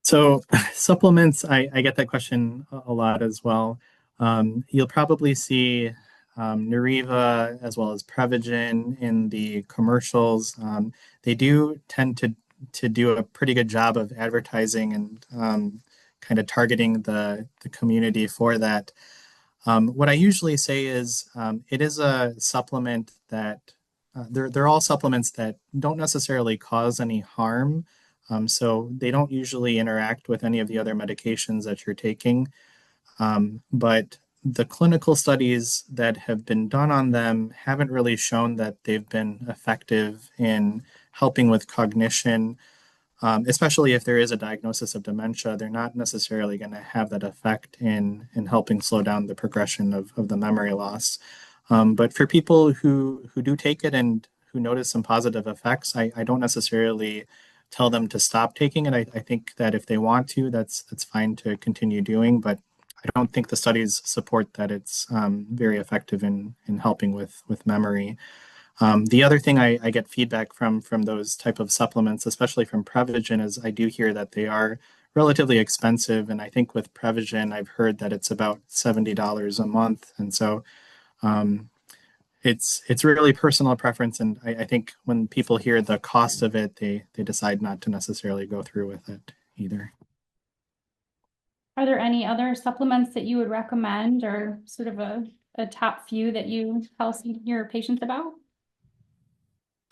So supplements, I get that question a lot as well. You'll probably see Nariva as well as Prevagen in the commercials. They do tend to do a pretty good job of advertising and kind of targeting the community for that. What I usually say is it is a supplement that they're all supplements that don't necessarily cause any harm. So they don't usually interact with any of the other medications that you're taking. But the clinical studies that have been done on them haven't really shown that they've been effective in helping with cognition, especially if there is a diagnosis of dementia. They're not necessarily going to have that effect in helping slow down the progression of the memory loss. But for people who do take it and who notice some positive effects, I don't necessarily tell them to stop taking it. I think that if they want to, that's fine to continue doing, but I don't think the studies support that it's very effective in helping with memory. The other thing I get feedback from those type of supplements, especially from Prevagen, is I do hear that they are relatively expensive, and I think with Prevagen, I've heard that it's about $70 a month, and so it's really personal preference, and I think when people hear the cost of it, they decide not to necessarily go through with it either.
Are there any other supplements that you would recommend or sort of a top few that you tell your patients about?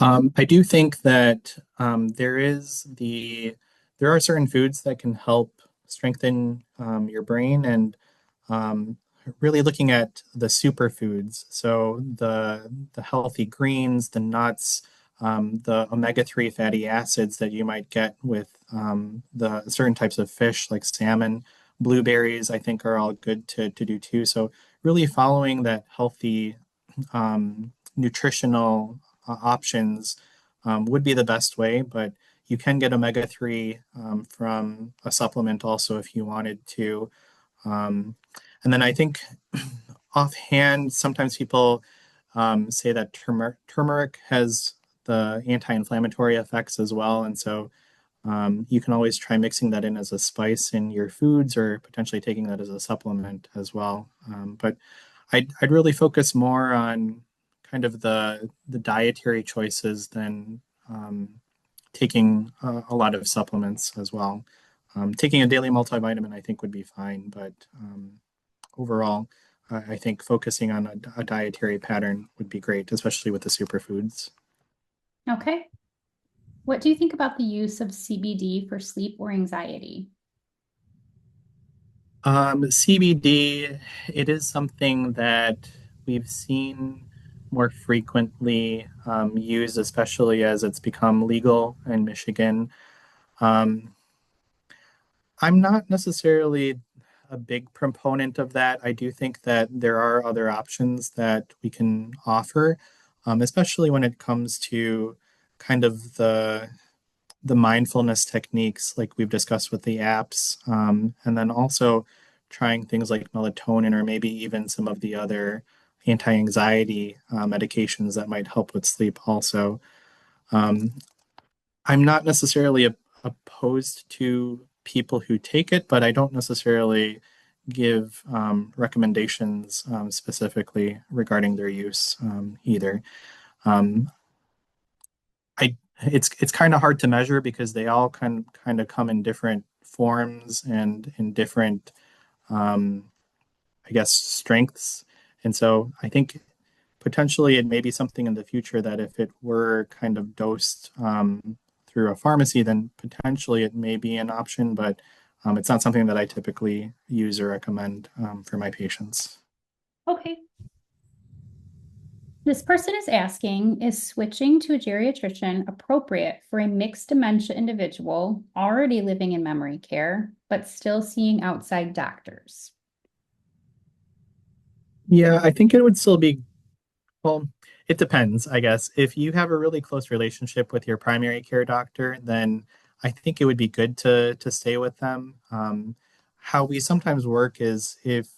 I do think that there are certain foods that can help strengthen your brain, and um, really looking at the superfoods. So the healthy greens, the nuts, the omega-3 fatty acids that you might get with the certain types of fish like salmon, blueberries, I think are all good to do too. So really following that healthy nutritional options would be the best way, but you can get omega-3 from a supplement also if you wanted to. And then I think offhand, sometimes people say that turmeric has the anti-inflammatory effects as well. And so you can always try mixing that in as a spice in your foods or potentially taking that as a supplement as well. But I'd really focus more on kind of the dietary choices than taking a lot of supplements as well. Taking a daily multivitamin, I think, would be fine, but overall, I think focusing on a dietary pattern would be great, especially with the superfoods.
Okay. What do you think about the use of CBD for sleep or anxiety?
CBD, it is something that we've seen more frequently used, especially as it's become legal in Michigan. Um, I'm not necessarily a big proponent of that. I do think that there are other options that we can offer, especially when it comes to kind of the mindfulness techniques like we've discussed with the apps, and then also trying things like melatonin or maybe even some of the other anti-anxiety medications that might help with sleep also. Um, I'm not necessarily opposed to people who take it, but I don't necessarily give recommendations specifically regarding their use either. Um, it's kind of hard to measure because they all kind of come in different forms and in different I guess strengths. And so I think potentially it may be something in the future that if it were kind of dosed through a pharmacy, then potentially it may be an option, but it's not something that I typically use or recommend for my patients.
Okay. This person is asking, is switching to a geriatrician appropriate for a mixed dementia individual already living in memory care, but still seeing outside doctors?
Yeah, I think it would still be, well, it depends, I guess. If you have a really close relationship with your primary care doctor, then I think it would be good to stay with them. How we sometimes work is if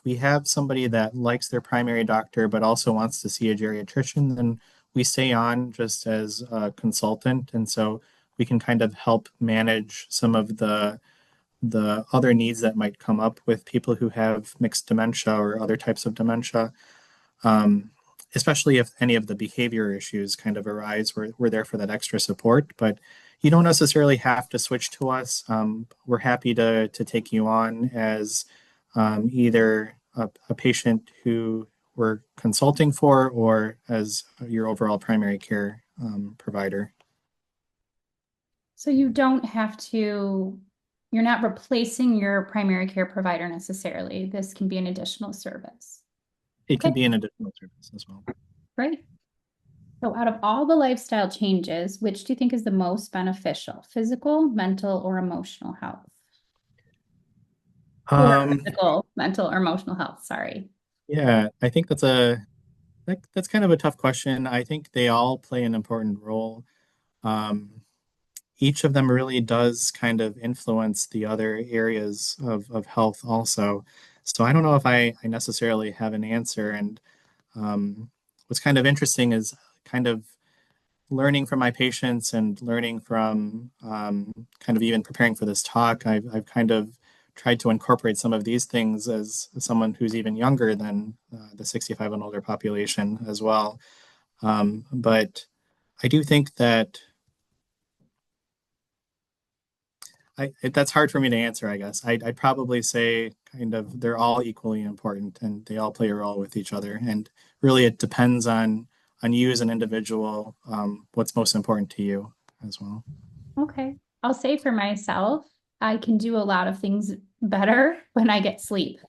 we have somebody that likes their primary doctor but also wants to see a geriatrician, then we stay on just as a consultant, and so we can kind of help manage some of the other needs that might come up with people who have mixed dementia or other types of dementia, um, especially if any of the behavior issues kind of arise. We're there for that extra support, but you don't necessarily have to switch to us. We're happy to take you on as either a patient who we're consulting for or as your overall primary care provider.
So you don't have to, you're not replacing your primary care provider necessarily. This can be an additional service.
It can
Okay.
be an additional service as well.
Right. So out of all the lifestyle changes, which do you think is the most beneficial? Physical, mental, or emotional health? Or physical, mental, or emotional health, sorry.
Yeah, I think that's kind of a tough question. I think they all play an important role. Um, each of them really does kind of influence the other areas of health also. So I don't know if I necessarily have an answer. And what's kind of interesting is kind of learning from my patients and learning from kind of even preparing for this talk. I've kind of tried to incorporate some of these things as someone who's even younger than the 65 and older population as well. But I do think that that's hard for me to answer, I guess. I'd probably say kind of they're all equally important and they all play a role with each other. And really, it depends on you as an individual, what's most important to you as well.
Okay. I'll say for myself, I can do a lot of things better when I get sleep.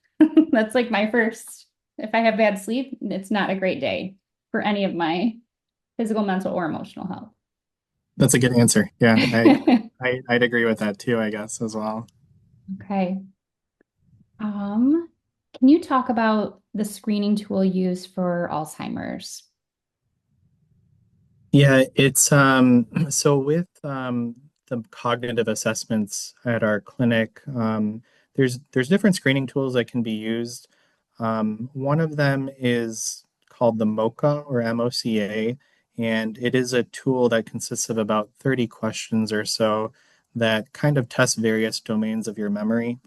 That's like my first, if I have bad sleep, it's not a great day for any of my physical, mental, or emotional health.
That's a good answer. Yeah, I'd agree with that too, I guess, as well.
Okay. Can you talk about the screening tool used for Alzheimer's?
Yeah, it's so with the cognitive assessments at our clinic, there's different screening tools that can be used. One of them is called the MOCA or MOCA, and it is a tool that consists of about 30 questions or so that kind of test various domains of your memory.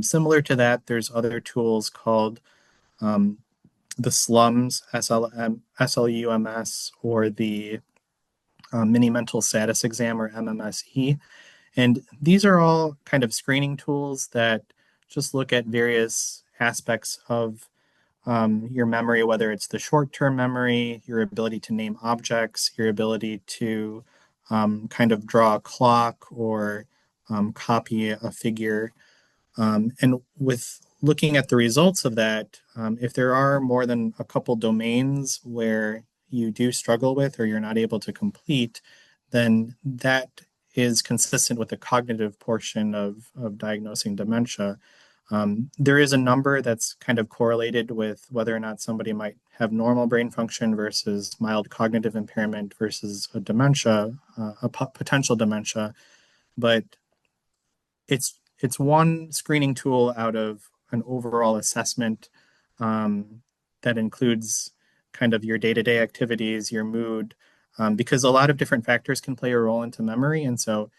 Similar to that, there's other tools called um, the SLUMS, SLUMS, or the Mini Mental Status Exam or MMSE. And these are all kind of screening tools that just look at various aspects of your memory, whether it's the short-term memory, your ability to name objects, your ability to kind of draw a clock or copy a figure. And with looking at the results of that, if there are more than a couple domains where you do struggle with or you're not able to complete, then that is consistent with the cognitive portion of diagnosing dementia. There is a number that's kind of correlated with whether or not somebody might have normal brain function versus mild cognitive impairment versus a dementia, potential dementia. But it's one screening tool out of an overall assessment that includes kind of your day-to-day activities, your mood, because a lot of different factors can play a role into memory. And so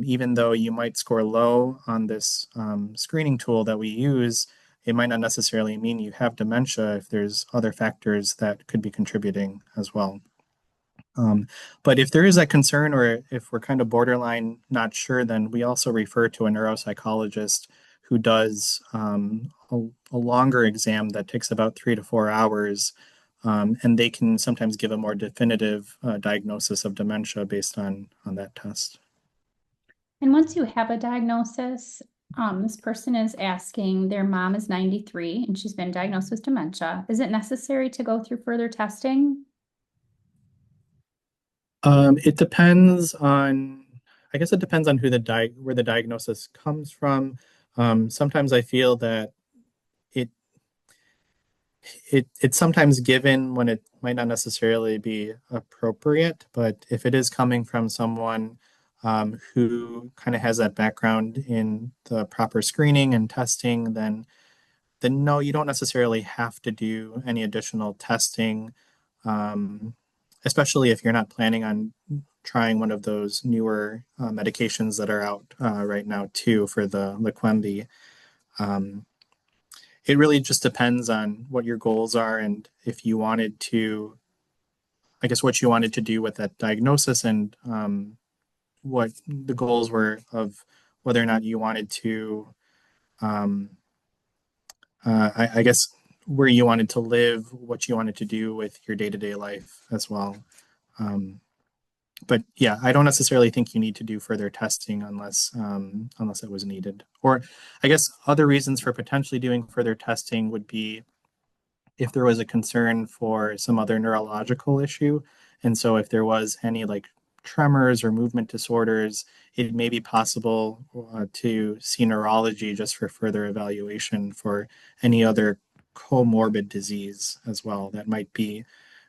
even though you might score low on this screening tool that we use, it might not necessarily mean you have dementia if there's other factors that could be contributing as well. But if there is that concern or if we're kind of borderline not sure, then we also refer to a neuropsychologist who does a longer exam that takes about 3 to 4 hours. And they can sometimes give a more definitive diagnosis of dementia based on that test.
And once you have a diagnosis, this person is asking, their mom is 93 and she's been diagnosed with dementia. Is it necessary to go through further testing?
It depends on, I guess it depends on where the diagnosis comes from. Sometimes I feel that it it's sometimes given when it might not necessarily be appropriate, but if it is coming from someone who kind of has that background in the proper screening and testing, then no, you don't necessarily have to do any additional testing, especially if you're not planning on trying one of those newer medications that are out right now too for the Leqembi. Um, it really just depends on what your goals are and if you wanted to, I guess, what you wanted to do with that diagnosis and what the goals were of whether or not you wanted to, um, I guess where you wanted to live, what you wanted to do with your day-to-day life as well. But yeah, I don't necessarily think you need to do further testing unless it was needed. Or I guess other reasons for potentially doing further testing would be if there was a concern for some other neurological issue. And so if there was any like tremors or movement disorders, it may be possible to see neurology just for further evaluation for any other comorbid disease as well that might be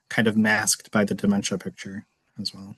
kind of masked by the dementia picture as well.